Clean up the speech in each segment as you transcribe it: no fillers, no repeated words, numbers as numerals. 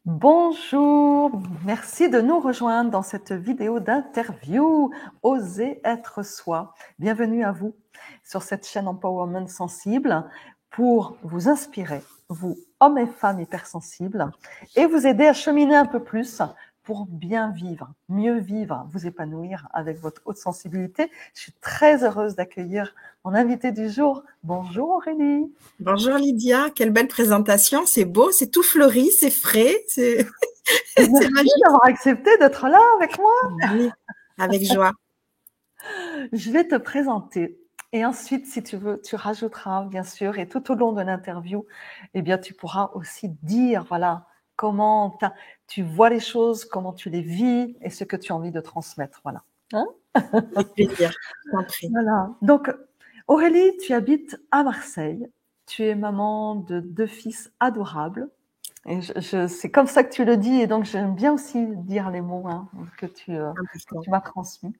Bonjour, merci de nous rejoindre dans cette vidéo d'interview Oser être soi. Bienvenue à vous sur cette chaîne Empowerment Sensible pour vous inspirer, vous, hommes et femmes hypersensibles, et vous aider à cheminer un peu plus pour bien vivre, mieux vivre, vous épanouir avec votre haute sensibilité. Je suis très heureuse d'accueillir mon invité du jour. Bonjour Aurélie. Bonjour Lydia, quelle belle présentation, c'est beau, c'est tout fleuri, c'est frais, c'est Et c'est merci magique. d'avoir accepté d'être là avec moi. Oui, avec joie. Je vais te présenter et ensuite, si tu veux, tu rajouteras bien sûr et tout au long de l'interview, eh bien, tu pourras aussi dire, voilà, comment tu vois les choses, comment tu les vis et ce que tu as envie de transmettre, voilà. Hein. Avec plaisir, je t'en prie. Voilà. Donc, Aurélie, tu habites à Marseille. Tu es maman de 2 fils adorables. Et c'est comme ça que tu le dis, et donc j'aime bien aussi dire les mots que Important. tu m'as transmis.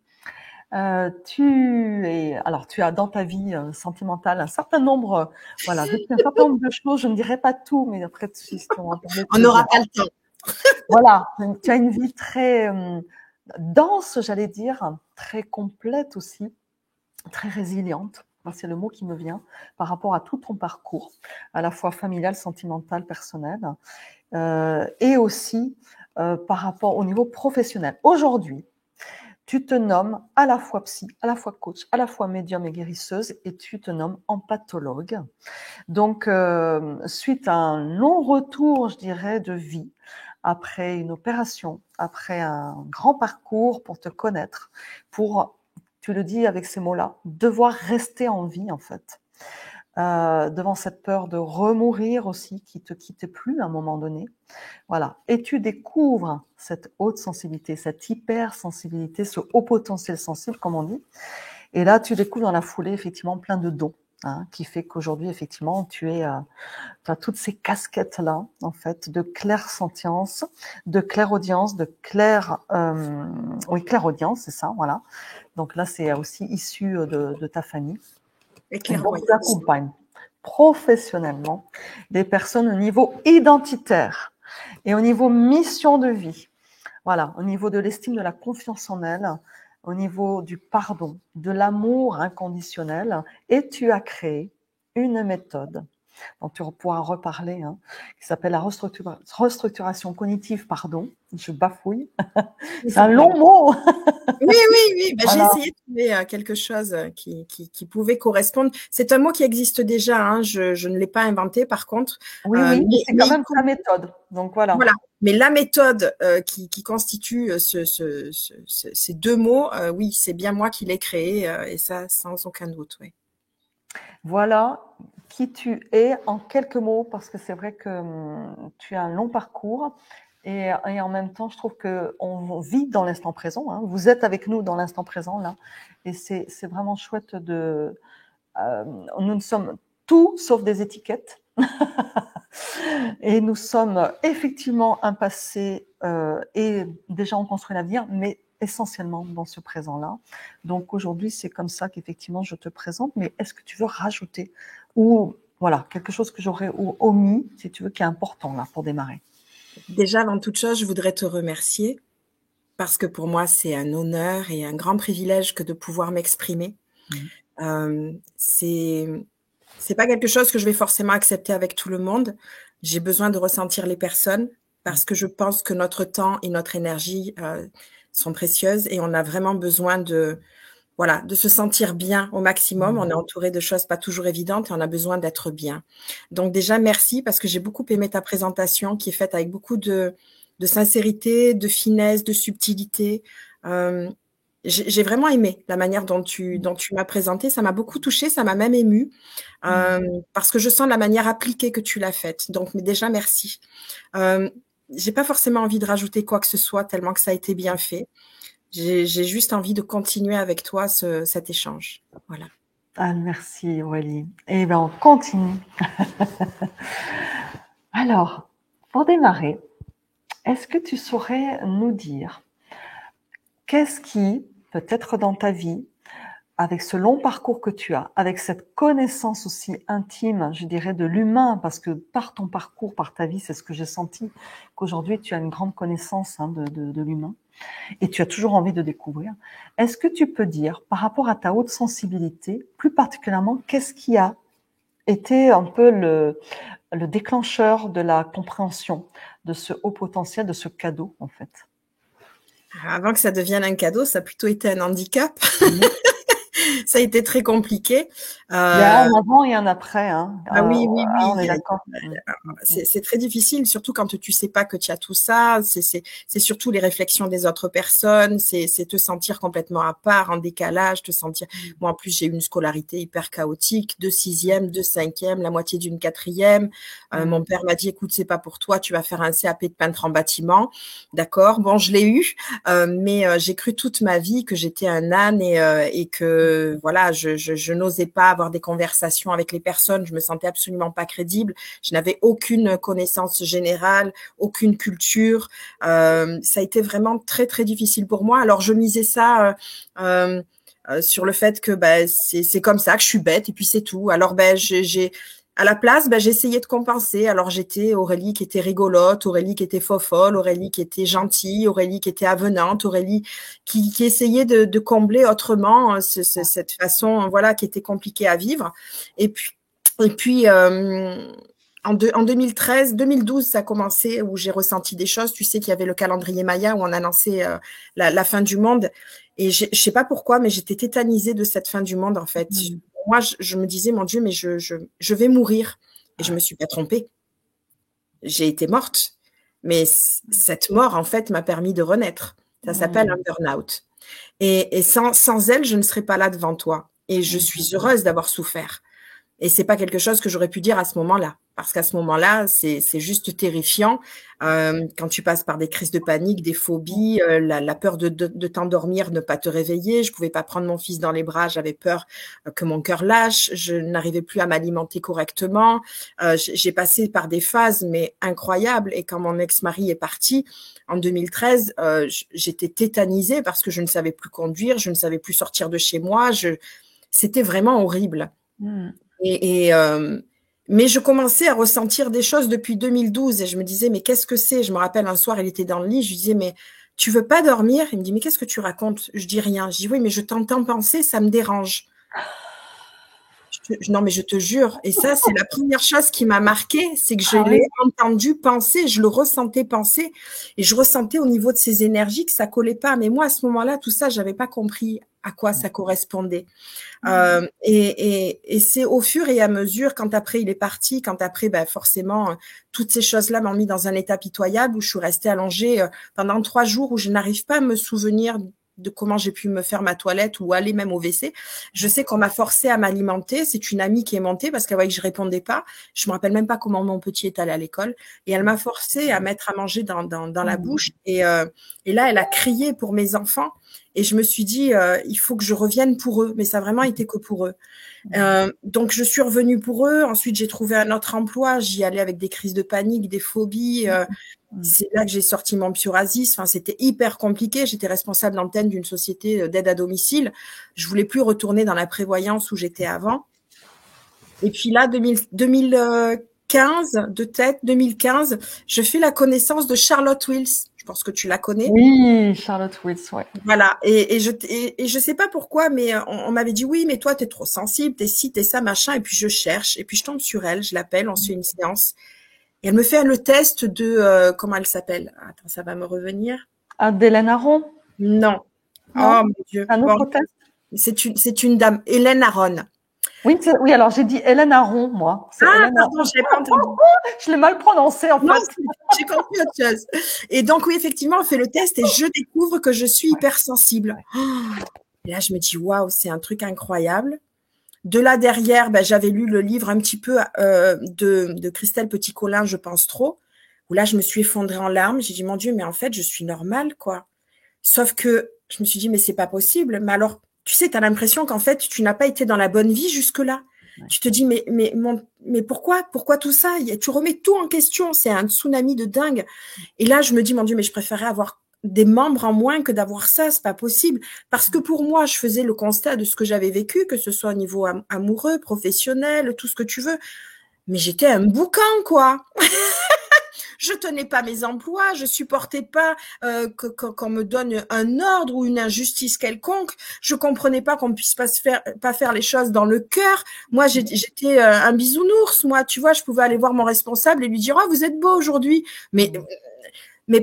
Tu as dans ta vie sentimentale un certain nombre, voilà, vécu un certain nombre de choses. Je ne dirai pas tout, mais après, si tu en parler, On tu le n'aura diras. pas le temps. Voilà, tu as une vie très dense, j'allais dire, très complète aussi, très résiliente. C'est le mot qui me vient par rapport à tout ton parcours, à la fois familial, sentimental, personnel, et aussi par rapport au niveau professionnel. Aujourd'hui, tu te nommes à la fois psy, à la fois coach, à la fois médium et guérisseuse, et tu te nommes empathologue. Donc, suite à un long retour, je dirais, de vie, après une opération, après un grand parcours pour te connaître, pour, tu le dis avec ces mots-là, devoir rester en vie, en fait. Devant cette peur de remourir aussi, qui te quittait plus à un moment donné. Voilà. Et tu découvres cette haute sensibilité, cette hypersensibilité, ce haut potentiel sensible, comme on dit. Et là, tu découvres dans la foulée, effectivement, plein de dons, hein, qui fait qu'aujourd'hui, effectivement, tu as toutes ces casquettes-là, en fait, de clairsentience, de clairaudience, oui, clairaudience, c'est ça, voilà. Donc là, c'est aussi issu de ta famille. Et Et donc, tu clairvoyance. accompagnes professionnellement des personnes au niveau identitaire et au niveau mission de vie. Voilà, au niveau de l'estime, de la confiance en elle, au niveau du pardon, de l'amour inconditionnel. Et tu as créé une méthode dont tu pourras reparler, hein, qui s'appelle la restructuration cognitive, pardon, je bafouille, Oui, c'est sans un long problème. mot. Oui. Ben, j'ai Voilà, essayé de trouver quelque chose qui pouvait correspondre. C'est un mot qui existe déjà, hein, je ne l'ai pas inventé par contre, oui, oui, mais c'est mais quand même ta méthode, donc voilà. voilà. Mais la méthode qui constitue ces deux mots, oui, c'est bien moi qui l'ai créé, et ça, sans aucun doute, oui. Voilà qui tu es en quelques mots, parce que c'est vrai que tu as un long parcours et en même temps, je trouve qu'on vit dans l'instant présent. Hein. Vous êtes avec nous dans l'instant présent, là. Et c'est vraiment chouette de... nous ne sommes tout sauf des étiquettes. Et nous sommes effectivement un passé et déjà on construit l'avenir, mais essentiellement dans ce présent-là. Donc aujourd'hui, c'est comme ça qu'effectivement je te présente, mais est-ce que tu veux rajouter ou voilà, quelque chose que j'aurais omis, si tu veux, qui est important là pour démarrer? Déjà, avant toute chose, je voudrais te remercier parce que pour moi, c'est un honneur et un grand privilège que de pouvoir m'exprimer. Mmh. C'est pas quelque chose que je vais forcément accepter avec tout le monde. J'ai besoin de ressentir les personnes Mmh. parce que je pense que notre temps et notre énergie sont précieuses et on a vraiment besoin de voilà, de se sentir bien au maximum. On est entouré de choses pas toujours évidentes et on a besoin d'être bien. Donc déjà, merci parce que j'ai beaucoup aimé ta présentation qui est faite avec beaucoup de sincérité, de finesse, de subtilité. Euh, j'ai vraiment aimé la manière dont tu m'as présenté. Ça m'a beaucoup touchée, ça m'a même émue euh, parce que je sens la manière appliquée que tu l'as faite. Donc mais déjà, merci. Euh, j'ai pas forcément envie de rajouter quoi que ce soit tellement que ça a été bien fait. J'ai juste envie de continuer avec toi cet échange. Voilà. Ah, merci Aurélie. Eh bien, on continue. Alors, pour démarrer, est-ce que tu saurais nous dire qu'est-ce qui, peut-être dans ta vie, avec ce long parcours que tu as, avec cette connaissance aussi intime, je dirais, de l'humain, parce que par ton parcours, par ta vie, c'est ce que j'ai senti, qu'aujourd'hui tu as une grande connaissance de l'humain, et tu as toujours envie de découvrir. Est-ce que tu peux dire, par rapport à ta haute sensibilité, plus particulièrement, qu'est-ce qui a été un peu le déclencheur de la compréhension de ce haut potentiel, de ce cadeau, en fait? Avant que ça devienne un cadeau, ça a plutôt été un handicap. Ça a été très compliqué. Il y a un avant et un après. Hein. Ah oui, oui, oui. On est d'accord. C'est très difficile, surtout quand tu sais pas que tu as tout ça. C'est surtout les réflexions des autres personnes. C'est te sentir complètement à part, en décalage, te sentir. Moi, en plus, j'ai eu une scolarité hyper chaotique, 2 6e, 2 5e, la moitié d'une 4e. Mon père m'a dit, écoute, c'est pas pour toi, tu vas faire un CAP de peintre en bâtiment. D'accord. Bon, je l'ai eu, mais j'ai cru toute ma vie que j'étais un âne et que voilà, je n'osais pas avoir des conversations avec les personnes. Je me sentais absolument pas crédible. Je n'avais aucune connaissance générale, aucune culture. Ça a été vraiment très très difficile pour moi. Alors je misais ça sur le fait que c'est comme ça, que je suis bête et puis c'est tout. Alors à la place, j'ai essayé de compenser. Alors j'étais Aurélie qui était rigolote, Aurélie qui était fofolle, Aurélie qui était gentille, Aurélie qui était avenante, Aurélie qui essayait de combler autrement cette façon, voilà, qui était compliquée à vivre. Et puis en 2013, 2012, ça a commencé où j'ai ressenti des choses. Tu sais qu'il y avait le calendrier Maya où on annonçait la fin du monde. Et je sais pas pourquoi, mais j'étais tétanisée de cette fin du monde en fait. Moi, je me disais, mon Dieu, mais je vais mourir. Et je me suis pas trompée. J'ai été morte. Mais cette mort, en fait, m'a permis de renaître. Ça s'appelle un burn-out. Et sans elle, je ne serais pas là devant toi. Et je suis heureuse d'avoir souffert. Et c'est pas quelque chose que j'aurais pu dire à ce moment-là. Parce qu'à ce moment-là, c'est juste terrifiant. Quand tu passes par des crises de panique, des phobies, la peur de t'endormir, ne pas te réveiller. Je pouvais pas prendre mon fils dans les bras. J'avais peur que mon cœur lâche. Je n'arrivais plus à m'alimenter correctement. J'ai passé par des phases, mais incroyables. Et quand mon ex-mari est parti en 2013, j'étais tétanisée parce que je ne savais plus conduire. Je ne savais plus sortir de chez moi. C'était vraiment horrible. Mais je commençais à ressentir des choses depuis 2012 et je me disais, mais qu'est-ce que c'est? Je me rappelle un soir, il était dans le lit, je lui disais, mais tu veux pas dormir? Il me dit, mais qu'est-ce que tu racontes? Je dis rien. Je dis, oui, mais je t'entends penser, ça me dérange. Non, mais je te jure. Et ça, c'est la première chose qui m'a marquée, c'est que je l'ai entendu penser, je le ressentais penser et je ressentais au niveau de ses énergies que ça collait pas. Mais moi, à ce moment-là, tout ça, j'avais pas compris à quoi ça correspondait. Et c'est au fur et à mesure, quand après il est parti, quand après, forcément, toutes ces choses-là m'ont mis dans un état pitoyable où je suis restée allongée pendant 3 jours où je n'arrive pas à me souvenir de comment j'ai pu me faire ma toilette ou aller même au WC. Je sais qu'on m'a forcé à m'alimenter. C'est une amie qui est montée parce qu'elle voyait que je répondais pas. Je me rappelle même pas comment mon petit est allé à l'école. Et elle m'a forcé à mettre à manger dans la bouche. Et là, elle a crié pour mes enfants. Et je me suis dit, il faut que je revienne pour eux. Mais ça a vraiment été que pour eux. Donc, je suis revenue pour eux. Ensuite, j'ai trouvé un autre emploi. J'y allais avec des crises de panique, des phobies. C'est là que j'ai sorti mon psoriasis. Enfin, c'était hyper compliqué. J'étais responsable d'antenne d'une société d'aide à domicile. Je voulais plus retourner dans la prévoyance où j'étais avant. Et puis là, 2015, de tête, 2015, je fais la connaissance de Charlotte Wills. Je pense que tu la connais. Oui, Charlotte Wills, ouais. Voilà. Et je sais pas pourquoi, mais on m'avait dit oui, mais toi, t'es trop sensible, t'es ci, t'es ça, machin. Et puis je cherche. Et puis je tombe sur elle, je l'appelle, on se fait une séance. Et elle me fait le test de comment elle s'appelle? Attends, ça va me revenir. Ah, d'Hélène Aron? Non. Non. Oh mon Dieu. Un autre test? C'est une dame, Hélène Aron. Oui, alors j'ai dit Hélène Aron, moi. Pardon, je l'ai pas entendu. Je l'ai mal prononcé, en fait. J'ai compris autre chose. Et donc, oui, effectivement, on fait le test et je découvre que je suis hypersensible. Et là, je me dis, waouh, c'est un truc incroyable. De là derrière, j'avais lu le livre un petit peu de Christelle Petit-Colin, Je pense trop, où là, je me suis effondrée en larmes. J'ai dit, mon Dieu, mais en fait, je suis normale, quoi. Sauf que je me suis dit, mais c'est pas possible. Mais alors, tu sais, tu as l'impression qu'en fait, tu n'as pas été dans la bonne vie jusque-là. Ouais. Tu te dis, mais pourquoi tout ça? Tu remets tout en question. C'est un tsunami de dingue. Et là, je me dis, mon Dieu, mais je préférais avoir des membres en moins que d'avoir ça, c'est pas possible. Parce que pour moi, je faisais le constat de ce que j'avais vécu, que ce soit au niveau amoureux, professionnel, tout ce que tu veux. Mais j'étais un boucan, quoi. Je tenais pas mes emplois, je supportais pas qu'on me donne un ordre ou une injustice quelconque. Je comprenais pas qu'on puisse pas faire les choses dans le cœur. Moi, j'étais un bisounours. Moi, tu vois, je pouvais aller voir mon responsable et lui dire, ah, vous êtes beau aujourd'hui. Mais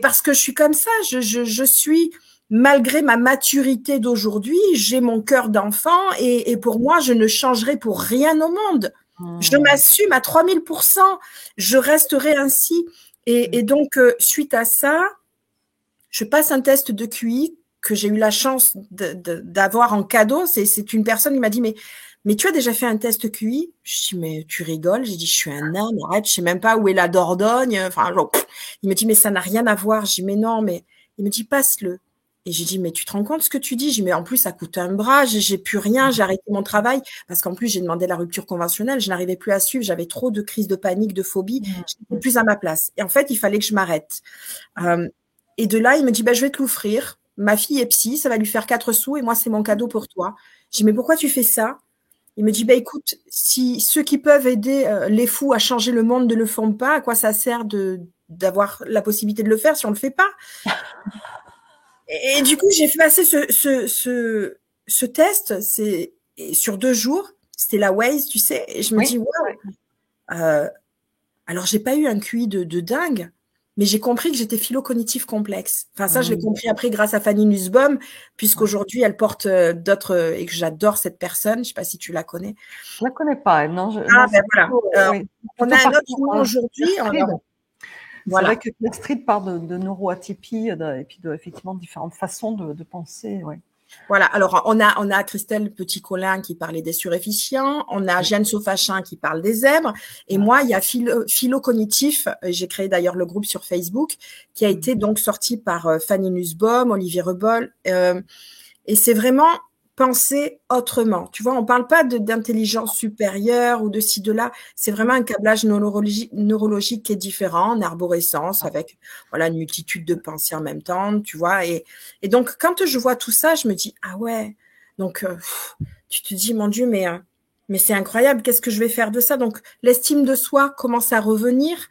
parce que je suis comme ça, je suis, malgré ma maturité d'aujourd'hui, j'ai mon cœur d'enfant et pour moi, je ne changerai pour rien au monde. Je m'assume à 3000%. Je resterai ainsi. Et donc, suite à ça, je passe un test de QI que j'ai eu la chance d'avoir en cadeau. C'est une personne qui m'a dit, mais tu as déjà fait un test QI? Je dis, mais tu rigoles? J'ai dit, je suis un âne, arrête, je sais même pas où est la Dordogne. Enfin, genre, il me dit, mais ça n'a rien à voir. Je dis, mais non, mais il me dit, passe-le. Et j'ai dit, mais tu te rends compte ce que tu dis? J'ai dit, mais en plus, ça coûte un bras, j'ai plus rien, j'ai arrêté mon travail. Parce qu'en plus, j'ai demandé la rupture conventionnelle, je n'arrivais plus à suivre, j'avais trop de crises de panique, de phobie, je n'étais plus à ma place. Et en fait, il fallait que je m'arrête. Et de là, il me dit, je vais te l'offrir. Ma fille est psy, ça va lui faire 4 sous et moi, c'est mon cadeau pour toi. Je dis, mais pourquoi tu fais ça? Il me dit, écoute, si ceux qui peuvent aider les fous à changer le monde ne le font pas, à quoi ça sert d'avoir la possibilité de le faire si on ne le fait pas? Et du coup, j'ai fait passer ce test, sur 2 jours. C'était la Waze, tu sais, et je me dis, waouh. Alors, j'ai pas eu un QI de dingue, mais j'ai compris que j'étais philo-cognitif complexe. Enfin, ça, je l'ai compris après grâce à Fanny Nussbaum, puisqu'aujourd'hui, elle porte d'autres, et que j'adore cette personne. Je sais pas si tu la connais. Je la connais pas. Non, voilà. On a un autre nom aujourd'hui. C'est vrai que Claire Street parle de neuroatypie et puis effectivement différentes façons de penser. Ouais. Voilà. Alors, on a Christelle Petit-Colin qui parlait des suréfficients. On a Jeanne Saufachin qui parle des zèbres. Et moi, il y a Philo Cognitif. J'ai créé d'ailleurs le groupe sur Facebook qui a été donc sorti par Fanny Nussbaum, Olivier Rebol. Et c'est vraiment penser autrement. Tu vois, on parle pas d'intelligence supérieure ou de ci, de là. C'est vraiment un câblage neurologique qui est différent, en arborescence, avec voilà une multitude de pensées en même temps, tu vois. Et donc, quand je vois tout ça, je me dis, ah ouais. Donc, tu te dis, mon Dieu, mais c'est incroyable, qu'est-ce que je vais faire de ça? Donc, l'estime de soi commence à revenir.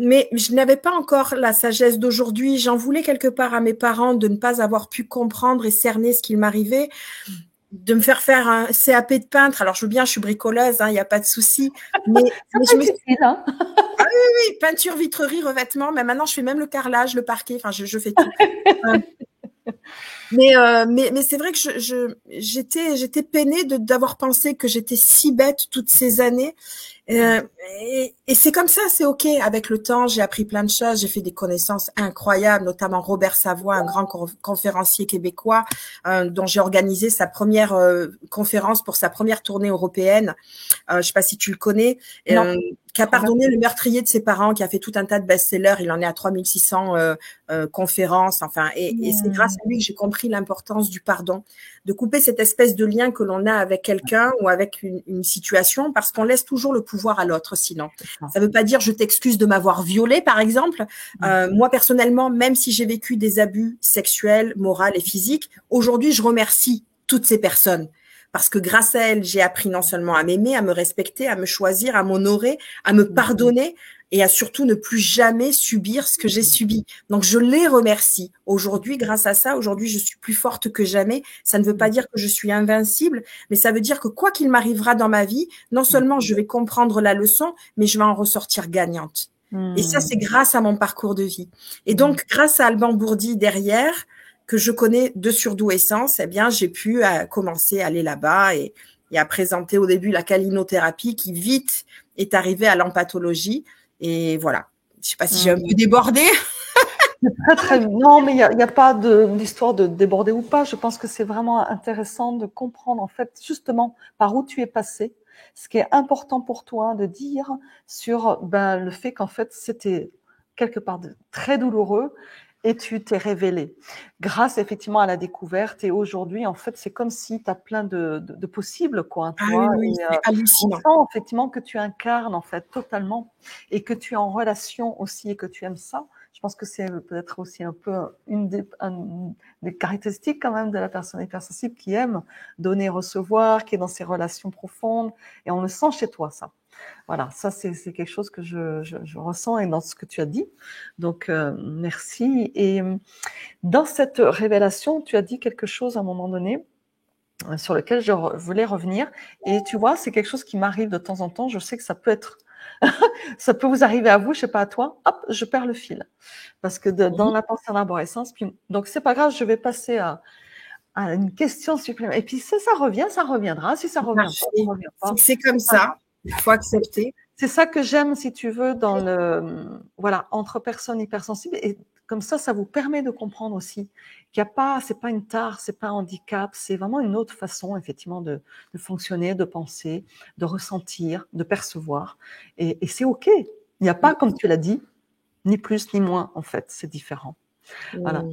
Mais je n'avais pas encore la sagesse d'aujourd'hui. J'en voulais quelque part à mes parents de ne pas avoir pu comprendre et cerner ce qu'il m'arrivait, de me faire un CAP de peintre. Alors, je veux bien, je suis bricoleuse, il n'y a pas de souci. Mais je me suis ah oui, peinture, vitrerie, revêtement. Mais maintenant, je fais même le carrelage, le parquet. Enfin, je fais tout. Mais c'est vrai que j'étais peinée d'avoir pensé que j'étais si bête toutes ces années. Et c'est comme ça, c'est ok. Avec le temps, j'ai appris plein de choses, j'ai fait des connaissances incroyables, notamment Robert Savoie, un grand conférencier québécois, dont j'ai organisé sa première conférence pour sa première tournée européenne. Je sais pas si tu le connais. Qui a pardonné le meurtrier de ses parents, qui a fait tout un tas de best-sellers. Il en est à 3600 conférences. Enfin, et c'est grâce à lui que j'ai compris l'importance du pardon, de couper cette espèce de lien que l'on a avec quelqu'un ou avec une situation, parce qu'on laisse toujours le pouvoir à l'autre. Sinon, ça veut pas dire je t'excuse de m'avoir violée, par exemple. Moi personnellement, même si j'ai vécu des abus sexuels, moraux et physiques, aujourd'hui, je remercie toutes ces personnes. Parce que grâce à elle, j'ai appris non seulement à m'aimer, à me respecter, à me choisir, à m'honorer, à me pardonner et à surtout ne plus jamais subir ce que j'ai subi. Donc, je les remercie. Aujourd'hui, grâce à ça, aujourd'hui, je suis plus forte que jamais. Ça ne veut pas dire que je suis invincible, mais ça veut dire que quoi qu'il m'arrivera dans ma vie, non seulement je vais comprendre la leçon, mais je vais en ressortir gagnante. Et ça, c'est grâce à mon parcours de vie. Et donc, grâce à Alban Bourdi derrière, que je connais de surdoué sens, eh bien, j'ai pu commencer à aller là-bas et à présenter au début la calinothérapie qui vite est arrivée à l'empathologie. Et voilà. Je sais pas si j'ai un peu débordé. C'est très. Non, mais il y a pas d'histoire de déborder ou pas. Je pense que c'est vraiment intéressant de comprendre, en fait, justement, par où tu es passé. Ce qui est important pour toi de dire sur le fait qu'en fait, c'était quelque part très douloureux. Et tu t'es révélé grâce effectivement à la découverte. Et aujourd'hui, en fait, c'est comme si tu as plein de possibles, quoi. Tu vois, oui, c'est hallucinant. On sent effectivement que tu incarnes en fait totalement et que tu es en relation aussi et que tu aimes ça. Je pense que c'est peut-être aussi un peu une des caractéristiques quand même de la personne hypersensible qui aime donner, recevoir, qui est dans ses relations profondes. Et on le sent chez toi, ça. Voilà, ça c'est quelque chose que je ressens et dans ce que tu as dit. Donc, merci. Et dans cette révélation, tu as dit quelque chose à un moment donné sur lequel je voulais revenir. Et tu vois, c'est quelque chose qui m'arrive de temps en temps. Je sais que ça peut être, ça peut vous arriver à vous, je sais pas à toi. Hop, je perds le fil. Parce que dans la pensée en arborescence, puis, donc c'est pas grave, je vais passer à une question supplémentaire. Et puis ça revient, ça reviendra. Si ça revient pas, ça revient pas. C'est comme ça. Il faut accepter. C'est ça que j'aime, si tu veux, dans voilà, entre personnes hypersensibles. Et comme ça vous permet de comprendre aussi qu'il n'y a pas, c'est pas une tare, c'est pas un handicap, c'est vraiment une autre façon, effectivement, de fonctionner, de penser, de ressentir, de percevoir. Et c'est OK. Il n'y a pas, comme tu l'as dit, ni plus ni moins, en fait. C'est différent. Voilà.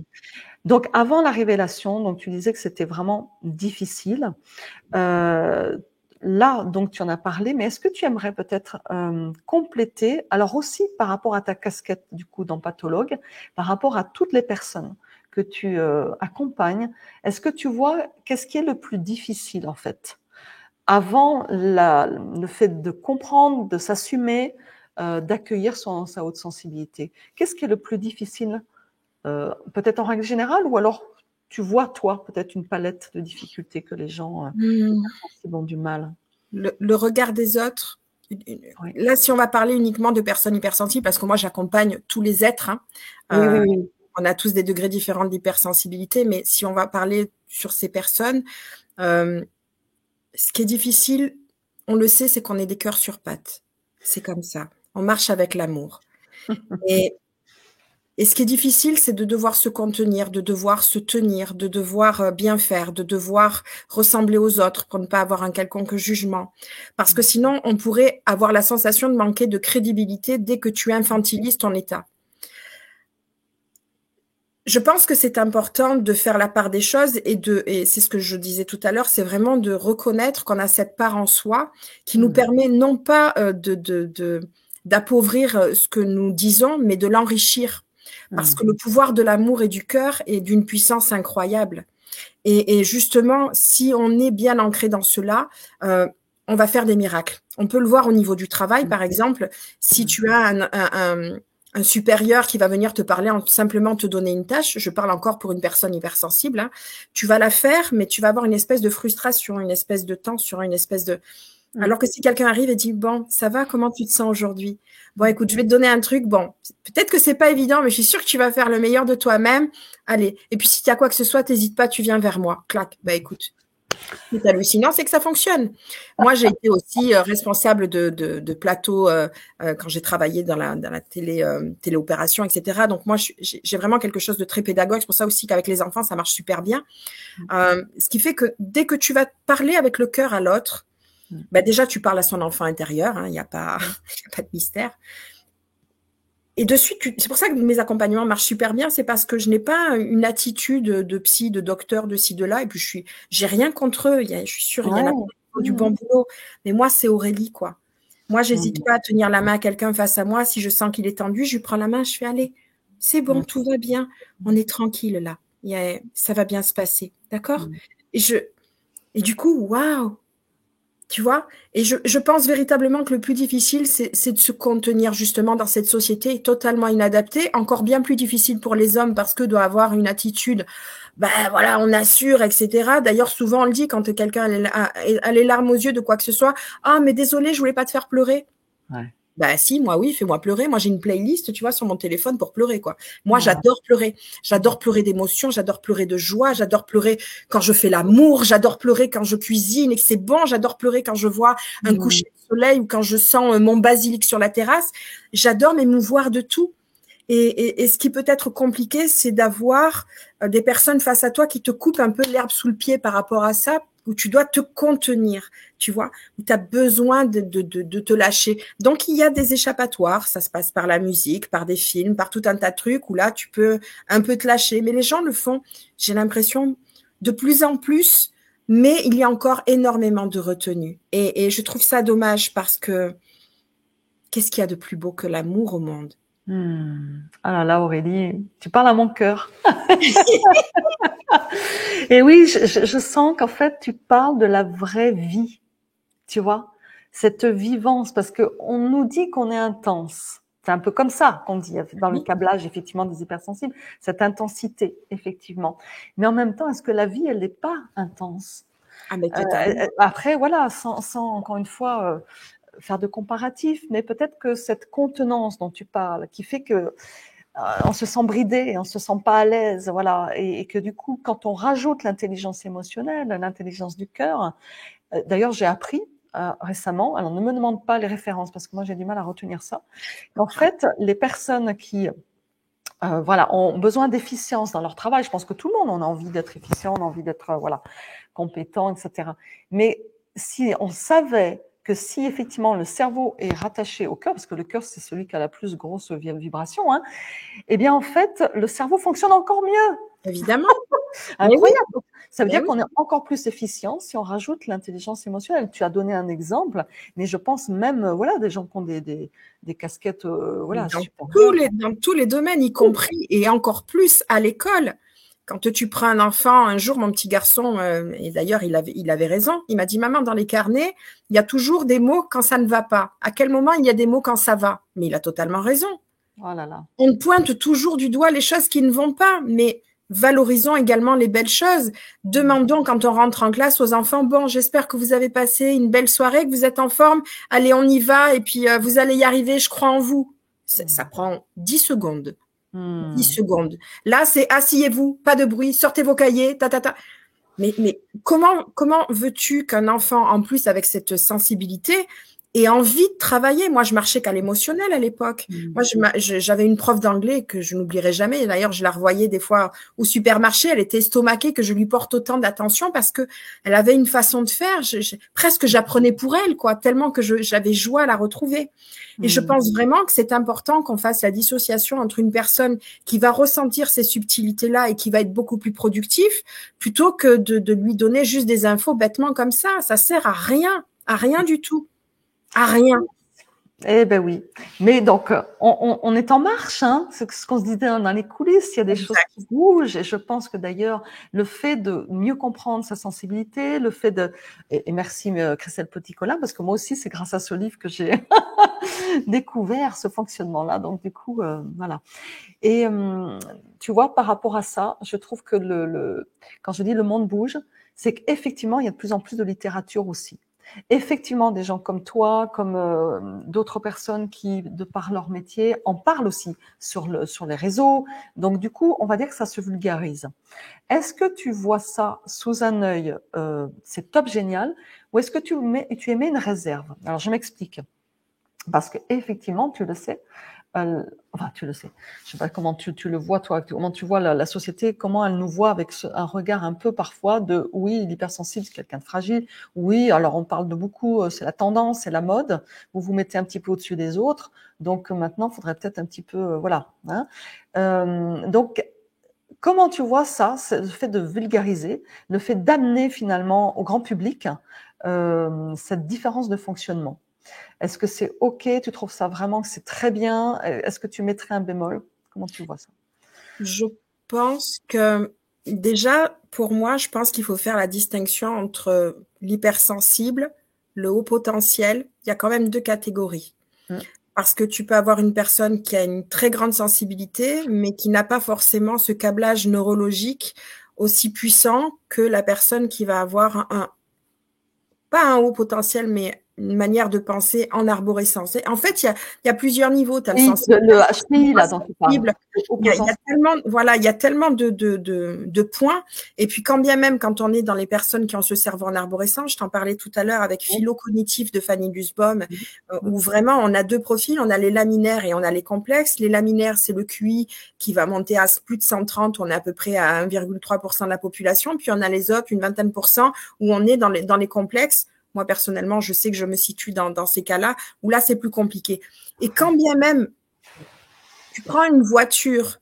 Donc, avant la révélation, donc tu disais que c'était vraiment difficile. Là, donc tu en as parlé, mais est-ce que tu aimerais peut-être compléter, alors aussi par rapport à ta casquette du coup d'empathologue, par rapport à toutes les personnes que tu accompagnes, est-ce que tu vois qu'est-ce qui est le plus difficile en fait, avant le fait de comprendre, de s'assumer, d'accueillir sa haute sensibilité? Qu'est-ce qui est le plus difficile, peut-être en règle générale, ou alors tu vois, toi, peut-être une palette de difficultés que les gens ont du mal. Le regard des autres. Oui. Là, si on va parler uniquement de personnes hypersensibles, parce que moi, j'accompagne tous les êtres. Hein, oui. On a tous des degrés différents d'hypersensibilité, mais si on va parler sur ces personnes, ce qui est difficile, on le sait, c'est qu'on est des cœurs sur pattes. C'est comme ça. On marche avec l'amour. Et ce qui est difficile, c'est de devoir se contenir, de devoir se tenir, de devoir bien faire, de devoir ressembler aux autres pour ne pas avoir un quelconque jugement. Parce que sinon, on pourrait avoir la sensation de manquer de crédibilité dès que tu infantilises ton état. Je pense que c'est important de faire la part des choses et c'est ce que je disais tout à l'heure, c'est vraiment de reconnaître qu'on a cette part en soi qui nous permet non pas d'appauvrir ce que nous disons, mais de l'enrichir. Parce que le pouvoir de l'amour et du cœur est d'une puissance incroyable. Et justement, si on est bien ancré dans cela, on va faire des miracles. On peut le voir au niveau du travail, par exemple. Si tu as un supérieur qui va venir te parler simplement te donner une tâche, je parle encore pour une personne hypersensible, hein, tu vas la faire, mais tu vas avoir une espèce de frustration, une espèce de tension, une espèce de... Alors que si quelqu'un arrive et dit, bon, ça va, comment tu te sens aujourd'hui? Bon, écoute, je vais te donner un truc. Bon, peut-être que c'est pas évident, mais je suis sûre que tu vas faire le meilleur de toi-même. Allez. Et puis, si tu as quoi que ce soit, t'hésites pas, tu viens vers moi. Clac. Bah, écoute. C'est hallucinant, c'est que ça fonctionne. Moi, j'ai été aussi responsable de plateau quand j'ai travaillé dans la téléopération, etc. Donc, moi, j'ai vraiment quelque chose de très pédagogue. C'est pour ça aussi qu'avec les enfants, ça marche super bien. Ce qui fait que dès que tu vas parler avec le cœur à l'autre, bah déjà, tu parles à son enfant intérieur, hein, y a pas de mystère. Et de suite, c'est pour ça que mes accompagnements marchent super bien, c'est parce que je n'ai pas une attitude de psy, de docteur, de ci, de là, et puis j'ai rien contre eux, je suis sûre, il y en a du bon boulot, mais moi, c'est Aurélie, quoi. Moi, j'hésite pas à tenir la main à quelqu'un face à moi, si je sens qu'il est tendu, je lui prends la main, je fais, allez, c'est bon, tout va bien, on est tranquille, là, ça va bien se passer, d'accord? Et du coup, waouh! Tu vois, et je pense véritablement que le plus difficile, c'est de se contenir justement dans cette société totalement inadaptée, encore bien plus difficile pour les hommes parce qu'eux doivent avoir une attitude, ben voilà, on assure, etc. D'ailleurs, souvent on le dit quand quelqu'un a les larmes aux yeux de quoi que ce soit, ah mais désolé, je voulais pas te faire pleurer. Ouais. Bah si, moi oui, fais-moi pleurer. Moi j'ai une playlist, tu vois, sur mon téléphone pour pleurer, quoi. Moi j'adore pleurer. J'adore pleurer d'émotion, j'adore pleurer de joie, j'adore pleurer quand je fais l'amour, j'adore pleurer quand je cuisine et que c'est bon, j'adore pleurer quand je vois un coucher de soleil ou quand je sens mon basilic sur la terrasse. J'adore m'émouvoir de tout. Et ce qui peut être compliqué, c'est d'avoir des personnes face à toi qui te coupent un peu l'herbe sous le pied par rapport à ça, où tu dois te contenir, tu vois, où tu as besoin de te lâcher. Donc, il y a des échappatoires, ça se passe par la musique, par des films, par tout un tas de trucs, où là, tu peux un peu te lâcher. Mais les gens le font, j'ai l'impression, de plus en plus, mais il y a encore énormément de retenue. Et je trouve ça dommage parce que qu'est-ce qu'il y a de plus beau que l'amour au monde ? Ah là là, Aurélie, tu parles à mon cœur. Et oui, je sens qu'en fait, tu parles de la vraie vie, tu vois, cette vivance, parce que on nous dit qu'on est intense. C'est un peu comme ça qu'on dit dans le Oui. câblage, effectivement, des hypersensibles, cette intensité, effectivement. Mais en même temps, est-ce que la vie, elle n'est pas intense? Ah, mais totalement. Après, voilà, sans encore une fois faire de comparatifs, mais peut-être que cette contenance dont tu parles, qui fait que on se sent bridé, on se sent pas à l'aise, voilà, et que du coup, quand on rajoute l'intelligence émotionnelle, l'intelligence du cœur, d'ailleurs, j'ai appris récemment, alors ne me demande pas les références parce que moi j'ai du mal à retenir ça, qu'en fait, les personnes qui voilà, ont besoin d'efficience dans leur travail, je pense que tout le monde on a envie d'être efficient, on a envie d'être voilà, compétent, etc. Mais si on savait que si effectivement le cerveau est rattaché au cœur, parce que le cœur c'est celui qui a la plus grosse vibration, hein, eh bien en fait le cerveau fonctionne encore mieux. Évidemment. Mais oui, Incroyable. Ça veut mais dire oui. qu'on est encore plus efficient si on rajoute l'intelligence émotionnelle. Tu as donné un exemple, mais je pense même, voilà, des gens qui ont des casquettes, voilà, supérieures. Dans tous les domaines, y compris et encore plus à l'école. Quand tu prends un enfant, un jour, mon petit garçon, et d'ailleurs, il avait raison, il m'a dit, maman, dans les carnets, il y a toujours des mots quand ça ne va pas. À quel moment il y a des mots quand ça va? Mais il a totalement raison. Oh là là. On pointe toujours du doigt les choses qui ne vont pas, mais valorisons également les belles choses. Demandons quand on rentre en classe aux enfants, bon, j'espère que vous avez passé une belle soirée, que vous êtes en forme. Allez, on y va, et puis vous allez y arriver, je crois en vous. Ça prend 10 secondes. 10 secondes. Là, c'est asseyez-vous, pas de bruit, sortez vos cahiers, ta. Mais comment veux-tu qu'un enfant, en plus avec cette sensibilité, ait envie de travailler? Moi, je marchais qu'à l'émotionnel à l'époque. Moi, j'avais une prof d'anglais que je n'oublierai jamais. D'ailleurs, je la revoyais des fois au supermarché. Elle était estomaquée que je lui porte autant d'attention parce que elle avait une façon de faire. Presque j'apprenais pour elle, quoi, tellement que j'avais joie à la retrouver. Et je pense vraiment que c'est important qu'on fasse la dissociation entre une personne qui va ressentir ces subtilités-là et qui va être beaucoup plus productif, plutôt que de lui donner juste des infos bêtement comme ça. Ça sert à rien du tout, à rien. Eh ben oui. Mais donc, on est en marche, hein. C'est ce qu'on se disait dans les coulisses. Il y a des choses qui bougent. Et je pense que d'ailleurs, le fait de mieux comprendre sa sensibilité, le fait de, et merci Christelle Petit-Colin, parce que moi aussi, c'est grâce à ce livre que j'ai découvert ce fonctionnement-là. Donc, du coup, voilà. Et tu vois, par rapport à ça, je trouve que quand je dis le monde bouge, c'est qu'effectivement, il y a de plus en plus de littérature aussi. Effectivement, des gens comme toi, comme d'autres personnes qui, de par leur métier, en parlent aussi sur les réseaux. Donc, du coup, on va dire que ça se vulgarise. Est-ce que tu vois ça sous un œil, c'est top génial, ou est-ce que tu émets une réserve? Alors, je m'explique. Parce que effectivement, tu le sais, enfin, tu le sais. Je sais pas comment tu le vois, toi, comment tu vois la société, comment elle nous voit avec un regard un peu parfois de, oui, l'hypersensible, c'est quelqu'un de fragile. Oui, alors on parle de beaucoup, c'est la tendance, c'est la mode. Vous vous mettez un petit peu au-dessus des autres. Donc maintenant, il faudrait peut-être un petit peu, voilà. Hein. Donc, comment tu vois ça, le fait de vulgariser, le fait d'amener finalement au grand public cette différence de fonctionnement? Est-ce que c'est OK? Tu trouves ça vraiment que c'est très bien? Est-ce que tu mettrais un bémol? Comment tu vois ça? Je pense que déjà, pour moi, je pense qu'il faut faire la distinction entre l'hypersensible, le haut potentiel. Il y a quand même 2 catégories. Parce que tu peux avoir une personne qui a une très grande sensibilité, mais qui n'a pas forcément ce câblage neurologique aussi puissant que la personne qui va avoir pas un haut potentiel, mais une manière de penser en arborescence. Et en fait, il y a plusieurs niveaux. Tu as le Oui, sensible, le HPI, là, dont tu parles. il y a tellement, voilà, il y a tellement de points. Et puis, quand bien même, quand on est dans les personnes qui ont ce cerveau en arborescence, je t'en parlais tout à l'heure avec Philo cognitif de Fanny Nussbaum, où vraiment, on a 2 profils. On a les laminaires et on a les complexes. Les laminaires, c'est le QI qui va monter à plus de 130. On est à peu près à 1,3% de la population. Puis, on a les autres, une vingtaine %, où on est dans les complexes. Moi, personnellement, je sais que je me situe dans ces cas-là, où là, c'est plus compliqué. Et quand bien même, tu prends une voiture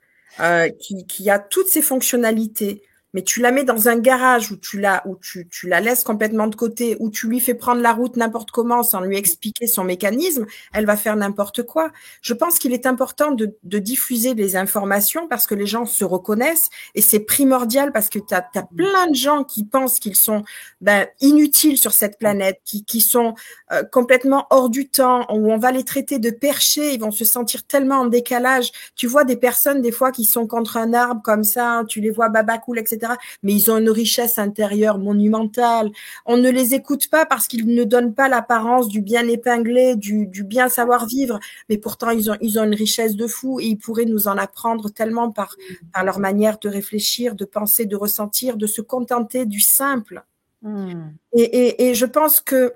qui a toutes ses fonctionnalités, mais tu la mets dans un garage où tu la laisses complètement de côté, où tu lui fais prendre la route n'importe comment sans lui expliquer son mécanisme, elle va faire n'importe quoi. Je pense qu'il est important de diffuser des informations parce que les gens se reconnaissent et c'est primordial parce que tu as plein de gens qui pensent qu'ils sont inutiles sur cette planète, qui sont complètement hors du temps, où on va les traiter de perchés, ils vont se sentir tellement en décalage. Tu vois des personnes des fois qui sont contre un arbre comme ça, tu les vois baba cool, etc. Mais ils ont une richesse intérieure monumentale. On ne les écoute pas parce qu'ils ne donnent pas l'apparence du bien épinglé, du bien savoir-vivre, mais pourtant ils ont une richesse de fou et ils pourraient nous en apprendre tellement par leur manière de réfléchir, de penser, de ressentir, de se contenter du simple. Et je pense que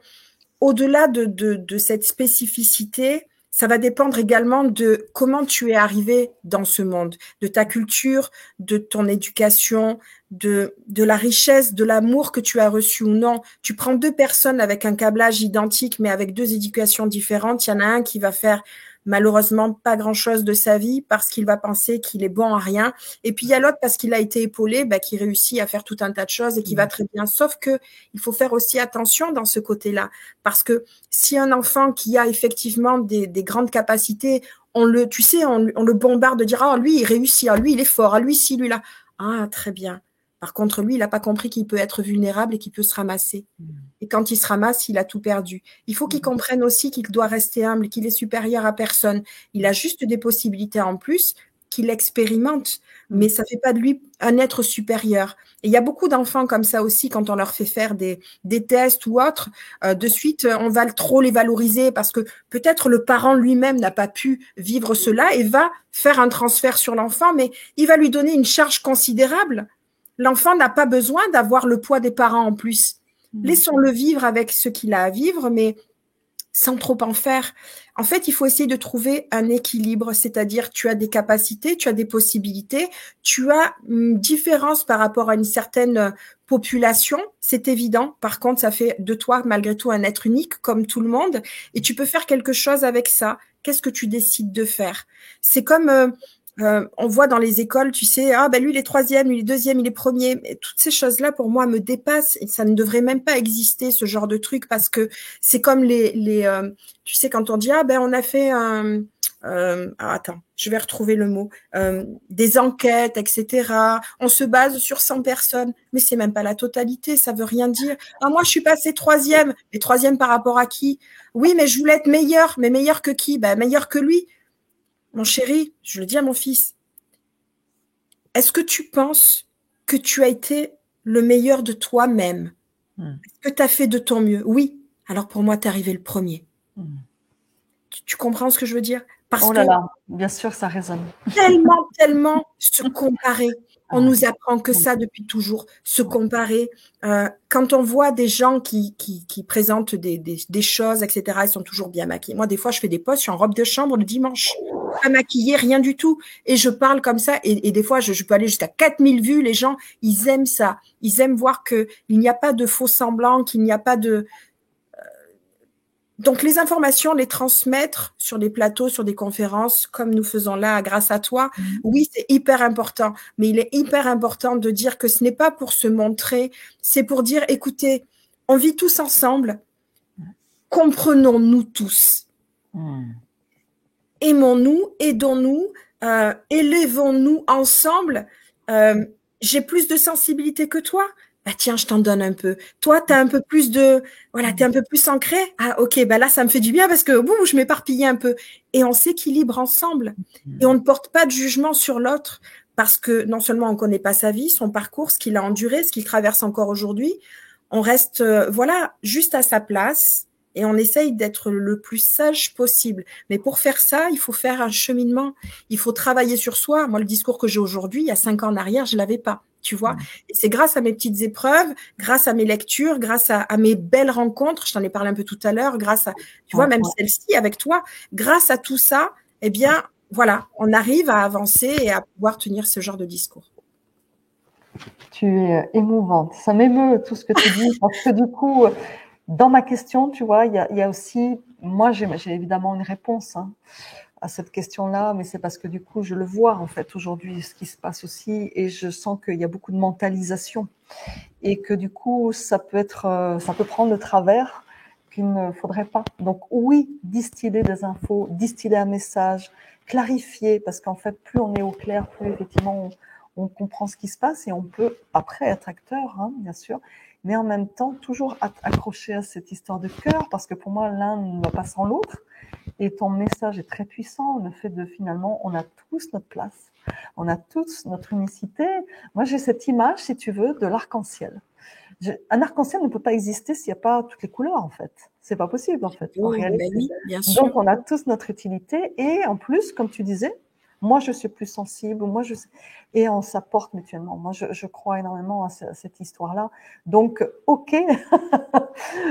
au-delà de cette spécificité, ça va dépendre également de comment tu es arrivé dans ce monde, de ta culture, de ton éducation, de la richesse, de l'amour que tu as reçu ou non. Tu prends deux personnes avec un câblage identique, mais avec deux éducations différentes. Il y en a un qui va faire malheureusement pas grand-chose de sa vie parce qu'il va penser qu'il est bon à rien. Et puis il y a l'autre parce qu'il a été épaulé, qui réussit à faire tout un tas de choses et qui va très bien. Sauf que il faut faire aussi attention dans ce côté-là, parce que si un enfant qui a effectivement des grandes capacités, on le bombarde de dire ah lui il réussit, ah lui il est fort, ah lui ci, lui là, ah très bien. Par contre, lui, il n'a pas compris qu'il peut être vulnérable et qu'il peut se ramasser. Et quand il se ramasse, il a tout perdu. Il faut qu'il comprenne aussi qu'il doit rester humble, qu'il est supérieur à personne. Il a juste des possibilités en plus qu'il expérimente, mais ça fait pas de lui un être supérieur. Et il y a beaucoup d'enfants comme ça aussi, quand on leur fait faire des tests ou autres, de suite, on va trop les valoriser parce que peut-être le parent lui-même n'a pas pu vivre cela et va faire un transfert sur l'enfant, mais il va lui donner une charge considérable. L'enfant n'a pas besoin d'avoir le poids des parents en plus. Laissons-le vivre avec ce qu'il a à vivre, mais sans trop en faire. En fait, il faut essayer de trouver un équilibre, c'est-à-dire tu as des capacités, tu as des possibilités, tu as une différence par rapport à une certaine population, c'est évident. Par contre, ça fait de toi malgré tout un être unique comme tout le monde et tu peux faire quelque chose avec ça. Qu'est-ce que tu décides de faire? C'est comme on voit dans les écoles, tu sais, lui il est troisième, lui il est deuxième, il est premier. Mais toutes ces choses-là, pour moi, me dépassent et ça ne devrait même pas exister, ce genre de truc, parce que c'est comme tu sais, quand on dit on a fait attends, je vais retrouver le mot, des enquêtes, etc. On se base sur 100 personnes, mais c'est même pas la totalité, ça veut rien dire. Moi je suis passée troisième, mais troisième par rapport à qui? Oui, mais je voulais être meilleure, mais meilleure que qui? Meilleure que lui. Mon chéri, je le dis à mon fils, est-ce que tu penses que tu as été le meilleur de toi-même? Est-ce que tu as fait de ton mieux? Oui. Alors pour moi, tu es arrivé le premier. Tu comprends ce que je veux dire? Parce que bien sûr, ça résonne. Tellement se comparer. On nous apprend que ça depuis toujours, se comparer. Quand on voit des gens qui présentent des choses, etc., ils sont toujours bien maquillés. Moi, des fois, je fais des posts, je suis en robe de chambre le dimanche, pas maquillée, rien du tout. Et je parle comme ça. Et des fois, je peux aller jusqu'à 4000 vues. Les gens, ils aiment ça. Ils aiment voir qu'il n'y a pas de faux semblants, qu'il n'y a pas de... Donc, les informations, les transmettre sur des plateaux, sur des conférences, comme nous faisons là grâce à toi, oui, c'est hyper important. Mais il est hyper important de dire que ce n'est pas pour se montrer, c'est pour dire, écoutez, on vit tous ensemble, comprenons-nous tous. Aimons-nous, aidons-nous, élevons-nous ensemble. J'ai plus de sensibilité que toi. Tiens, je t'en donne un peu. Toi, t'as un peu plus t'es un peu plus ancré. Ok, là, ça me fait du bien parce que je m'éparpillais un peu. Et on s'équilibre ensemble. Et on ne porte pas de jugement sur l'autre parce que non seulement on connaît pas sa vie, son parcours, ce qu'il a enduré, ce qu'il traverse encore aujourd'hui. On reste, juste à sa place et on essaye d'être le plus sage possible. Mais pour faire ça, il faut faire un cheminement. Il faut travailler sur soi. Moi, le discours que j'ai aujourd'hui, il y a 5 ans en arrière, je l'avais pas. Tu vois, et c'est grâce à mes petites épreuves, grâce à mes lectures, grâce à mes belles rencontres, je t'en ai parlé un peu tout à l'heure, grâce à, tu vois, même celle-ci avec toi, grâce à tout ça, on arrive à avancer et à pouvoir tenir ce genre de discours. Tu es émouvante. Ça m'émeut tout ce que tu dis, parce que du coup, dans ma question, tu vois, il y a aussi, moi j'ai évidemment une réponse. à cette question-là, mais c'est parce que du coup, je le vois en fait aujourd'hui, ce qui se passe aussi, et je sens qu'il y a beaucoup de mentalisation, et que du coup, ça peut prendre le travers qu'il ne faudrait pas. Donc oui, distiller des infos, distiller un message, clarifier, parce qu'en fait, plus on est au clair, plus effectivement on comprend ce qui se passe, et on peut après être acteur, hein, bien sûr, mais en même temps toujours accrocher à cette histoire de cœur, parce que pour moi, l'un ne va pas sans l'autre. Et ton message est très puissant, le fait de finalement, on a tous notre place, on a tous notre unicité. Moi, j'ai cette image, si tu veux, de l'arc-en-ciel. Un arc-en-ciel ne peut pas exister s'il n'y a pas toutes les couleurs, en fait. C'est pas possible, en fait, en réalité. Ben oui, bien sûr. Donc, on a tous notre utilité. Et en plus, comme tu disais, moi, je suis plus sensible, et on s'apporte mutuellement. Moi, je crois énormément à cette histoire-là. Donc, ok.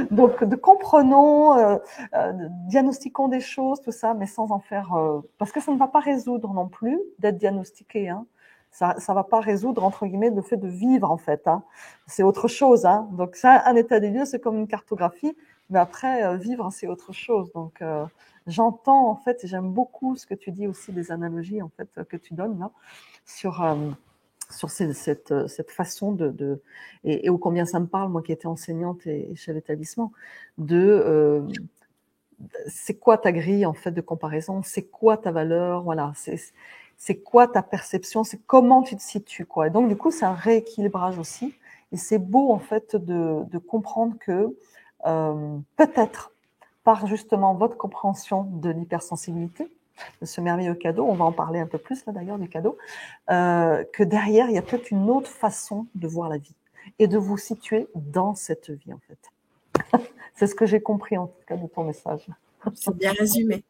Donc, comprenons, diagnostiquons des choses, tout ça, mais sans en faire, parce que ça ne va pas résoudre non plus d'être diagnostiqué, hein. Ça va pas résoudre, entre guillemets, le fait de vivre, en fait, hein. C'est autre chose, hein. Donc, ça, un état des lieux, c'est comme une cartographie, mais après, vivre, c'est autre chose. Donc, j'entends, en fait, et j'aime beaucoup ce que tu dis aussi, des analogies, en fait, que tu donnes là, sur cette façon et ô combien ça me parle, moi qui étais enseignante et chef d'établissement, c'est quoi ta grille, en fait, de comparaison, c'est quoi ta valeur, voilà, c'est quoi ta perception, c'est comment tu te situes, quoi. Et donc, du coup, c'est un rééquilibrage aussi, et c'est beau, en fait, de comprendre que peut-être par justement votre compréhension de l'hypersensibilité, de ce merveilleux cadeau, on va en parler un peu plus là d'ailleurs du cadeau, que derrière il y a peut-être une autre façon de voir la vie et de vous situer dans cette vie, en fait. C'est ce que j'ai compris en tout cas de ton message. C'est bien résumé.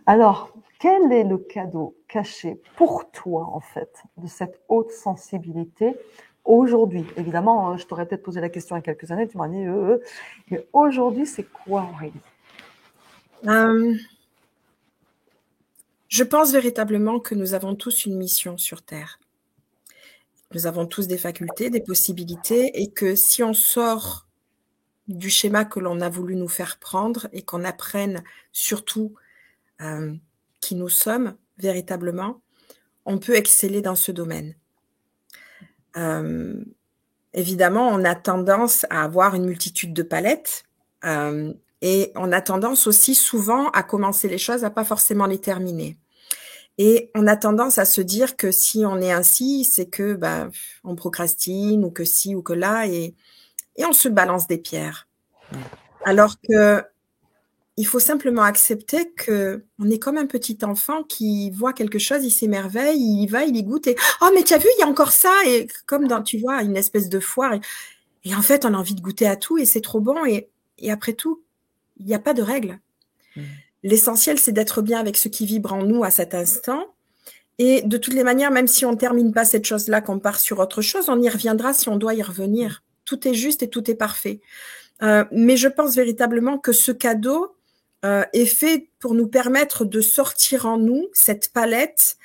Alors, quel est le cadeau caché pour toi, en fait, de cette haute sensibilité aujourd'hui? Évidemment, je t'aurais peut-être posé la question il y a quelques années, tu m'as dit, mais aujourd'hui, c'est quoi, Aurélie? Je pense véritablement que nous avons tous une mission sur Terre. Nous avons tous des facultés, des possibilités, et que si on sort du schéma que l'on a voulu nous faire prendre et qu'on apprenne surtout qui nous sommes véritablement, on peut exceller dans ce domaine. Évidemment, on a tendance à avoir une multitude de palettes et on a tendance aussi souvent à commencer les choses, à pas forcément les terminer. Et on a tendance à se dire que si on est ainsi, c'est que on procrastine ou que ci ou que là, et on se balance des pierres. Alors que il faut simplement accepter que on est comme un petit enfant qui voit quelque chose, il s'émerveille, il y va, il y goûte et oh mais tu as vu, il y a encore ça, et comme dans, tu vois, une espèce de foire, et en fait on a envie de goûter à tout et c'est trop bon, et après tout, il n'y a pas de règle. L'essentiel, c'est d'être bien avec ce qui vibre en nous à cet instant. Et de toutes les manières, même si on ne termine pas cette chose-là, qu'on part sur autre chose, on y reviendra si on doit y revenir. Tout est juste et tout est parfait. Mais je pense véritablement que ce cadeau est fait pour nous permettre de sortir en nous cette palette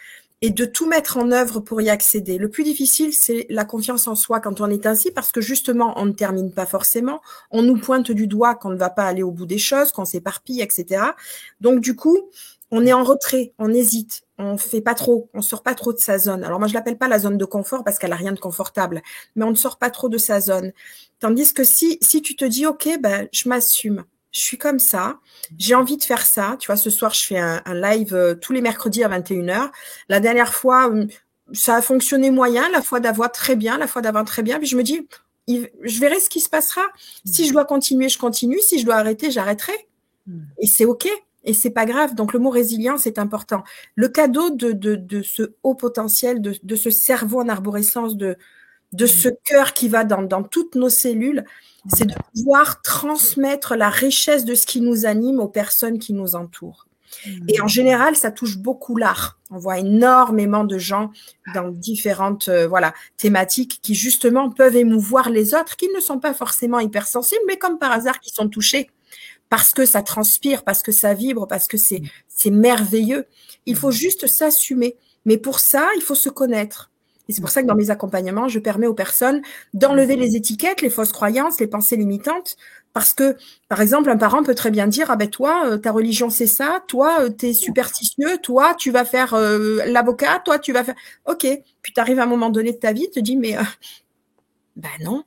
et de tout mettre en œuvre pour y accéder. Le plus difficile, c'est la confiance en soi quand on est ainsi, parce que justement, on ne termine pas forcément. On nous pointe du doigt qu'on ne va pas aller au bout des choses, qu'on s'éparpille, etc. Donc, du coup, on est en retrait, on hésite, on fait pas trop, on sort pas trop de sa zone. Alors moi, je l'appelle pas la zone de confort parce qu'elle a rien de confortable, mais on ne sort pas trop de sa zone. Tandis que si tu te dis, ok, je m'assume, je suis comme ça, j'ai envie de faire ça. Tu vois, ce soir, je fais un live tous les mercredis à 21h. La dernière fois, ça a fonctionné moyen, la fois d'avant très bien, puis je me dis, je verrai ce qui se passera. Si je dois continuer, je continue. Si je dois arrêter, j'arrêterai. Et c'est ok. Et c'est pas grave. Donc, le mot résilience est important. Le cadeau de ce haut potentiel, de ce cerveau en arborescence, de ce cœur qui va dans toutes nos cellules, c'est de pouvoir transmettre la richesse de ce qui nous anime aux personnes qui nous entourent. Et en général, ça touche beaucoup l'art. On voit énormément de gens dans différentes thématiques qui justement peuvent émouvoir les autres, qui ne sont pas forcément hypersensibles, mais comme par hasard, qui sont touchés parce que ça transpire, parce que ça vibre, parce que c'est merveilleux. Il faut juste s'assumer. Mais pour ça, il faut se connaître. Et c'est pour ça que dans mes accompagnements, je permets aux personnes d'enlever les étiquettes, les fausses croyances, les pensées limitantes. Parce que, par exemple, un parent peut très bien dire, ah ben toi, ta religion c'est ça, toi, t'es superstitieux, toi, tu vas faire l'avocat, toi, tu vas faire... Ok, puis tu arrives à un moment donné de ta vie, tu te dis, mais ben non,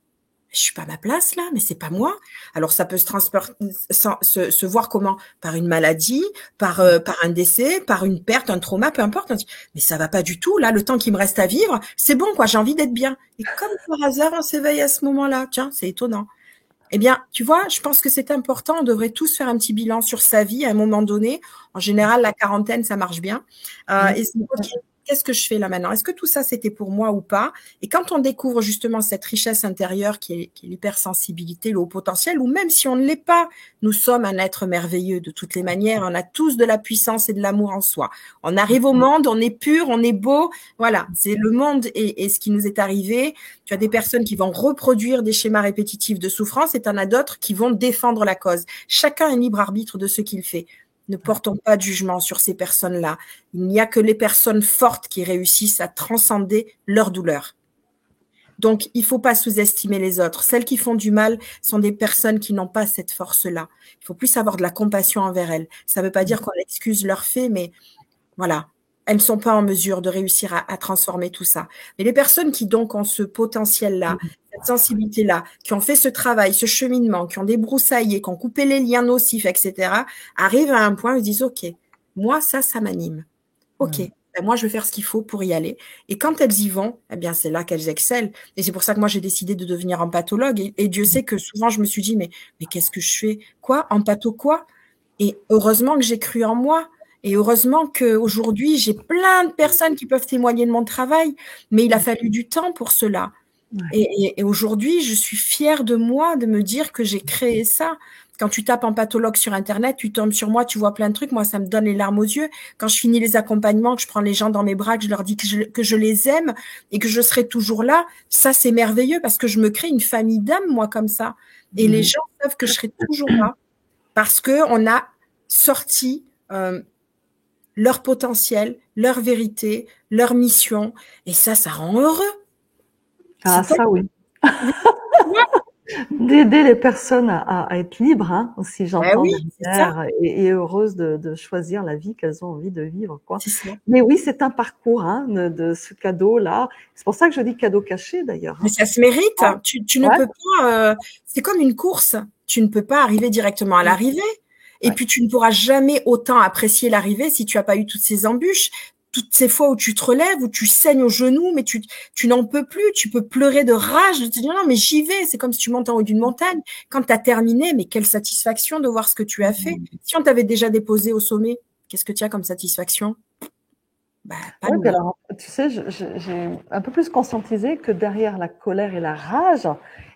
je suis pas à ma place là, mais c'est pas moi. Alors ça peut se voir comment? Par une maladie, par un décès, par une perte, un trauma, peu importe. On dit, mais ça va pas du tout. Là, le temps qui me reste à vivre, c'est bon quoi. J'ai envie d'être bien. Et comme par hasard, on s'éveille à ce moment-là. Tiens, c'est étonnant. Eh bien, tu vois, je pense que c'est important. On devrait tous faire un petit bilan sur sa vie à un moment donné. En général, la quarantaine, ça marche bien. Et c'est ok. Qu'est-ce que je fais là maintenant? Est-ce que tout ça, c'était pour moi ou pas? Et quand on découvre justement cette richesse intérieure qui est l'hypersensibilité, le haut potentiel, ou même si on ne l'est pas, nous sommes un être merveilleux de toutes les manières. On a tous de la puissance et de l'amour en soi. On arrive au monde, on est pur, on est beau. Voilà, c'est le monde et ce qui nous est arrivé. Tu as des personnes qui vont reproduire des schémas répétitifs de souffrance et tu en as d'autres qui vont défendre la cause. Chacun est libre arbitre de ce qu'il fait. Ne portons pas de jugement sur ces personnes-là. Il n'y a que les personnes fortes qui réussissent à transcender leur douleur. Donc, il ne faut pas sous-estimer les autres. Celles qui font du mal sont des personnes qui n'ont pas cette force-là. Il faut plus avoir de la compassion envers elles. Ça ne veut pas dire qu'on excuse leurs faits, mais voilà. Elles ne sont pas en mesure de réussir à transformer tout ça. Mais les personnes qui donc ont ce potentiel-là, cette sensibilité-là, qui ont fait ce travail, ce cheminement, qui ont débroussaillé, qui ont coupé les liens nocifs, etc., arrivent à un point où ils disent, OK, moi, ça m'anime. OK, ben moi, je vais faire ce qu'il faut pour y aller. Et quand elles y vont, eh bien, c'est là qu'elles excellent. Et c'est pour ça que moi, j'ai décidé de devenir empathologue. Et Dieu sait que souvent, je me suis dit, mais qu'est-ce que je fais? Quoi? Empatho quoi? Et heureusement que j'ai cru en moi. Et heureusement qu'aujourd'hui, j'ai plein de personnes qui peuvent témoigner de mon travail, mais il a fallu du temps pour cela. Et aujourd'hui, je suis fière de moi de me dire que j'ai créé ça. Quand tu tapes empathologue sur Internet, tu tombes sur moi, tu vois plein de trucs. Moi, ça me donne les larmes aux yeux. Quand je finis les accompagnements, que je prends les gens dans mes bras, que je leur dis que je les aime et que je serai toujours là, ça, c'est merveilleux parce que je me crée une famille d'âmes, moi, comme ça. Et les gens savent que je serai toujours là parce qu'on a sorti leur potentiel, leur vérité, leur mission. Et ça rend heureux. Ah, ça, oui. D'aider les personnes à être libres, hein, aussi, j'entends, derrière, et heureuses de choisir la vie qu'elles ont envie de vivre, quoi. Mais oui, c'est un parcours, hein, de ce cadeau-là. C'est pour ça que je dis cadeau caché, d'ailleurs. Mais ça se mérite. Ah. Tu ne peux pas, c'est comme une course. Tu ne peux pas arriver directement à l'arrivée. Et puis, tu ne pourras jamais autant apprécier l'arrivée si tu n'as pas eu toutes ces embûches, toutes ces fois où tu te relèves, où tu saignes aux genoux, mais tu n'en peux plus, tu peux pleurer de rage, de te dire non, mais j'y vais. C'est comme si tu montes en haut d'une montagne. Quand tu as terminé, mais quelle satisfaction de voir ce que tu as fait. Si on t'avait déjà déposé au sommet, qu'est-ce que tu as comme satisfaction? Bah, pas oui, alors, tu sais, j'ai un peu plus conscientisé que derrière la colère et la rage,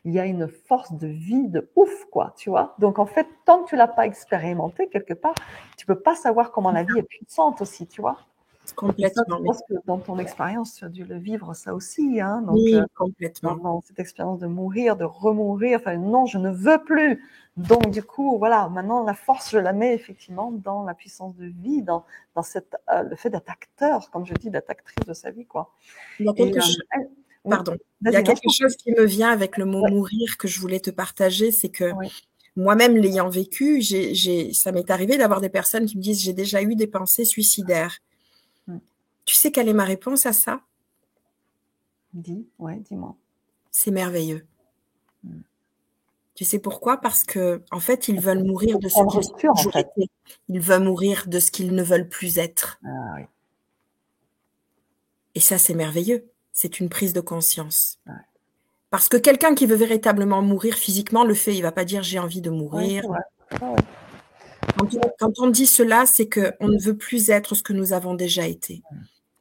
il y a une force de vie de ouf, quoi, tu vois. Donc, en fait, tant que tu l'as pas expérimenté quelque part, tu peux pas savoir comment la vie est puissante aussi, tu vois. Complètement. Ça, je pense que dans ton expérience, tu as dû le vivre, ça aussi, hein. Donc, oui, complètement. Dans cette expérience de mourir, de remourir, enfin, non, je ne veux plus. Donc, du coup, voilà, maintenant, la force, je la mets effectivement dans la puissance de vie, dans cette, le fait d'être acteur, comme je dis, d'être actrice de sa vie, quoi. Pardon. Il y a quelque chose qui me vient avec le mot mourir que je voulais te partager, c'est que moi-même, l'ayant vécu, ça m'est arrivé d'avoir des personnes qui me disent j'ai déjà eu des pensées suicidaires. Tu sais quelle est ma réponse à ça? Dis-moi. C'est merveilleux. Tu sais pourquoi? Parce que, en fait, ils veulent mourir de ce qu'ils ont toujours été. Ils veulent mourir de ce qu'ils ne veulent plus être. Ah, oui. Et ça, c'est merveilleux. C'est une prise de conscience. Ouais. Parce que quelqu'un qui veut véritablement mourir physiquement le fait. Il va pas dire j'ai envie de mourir. Quand on dit cela, c'est qu'on ne veut plus être ce que nous avons déjà été.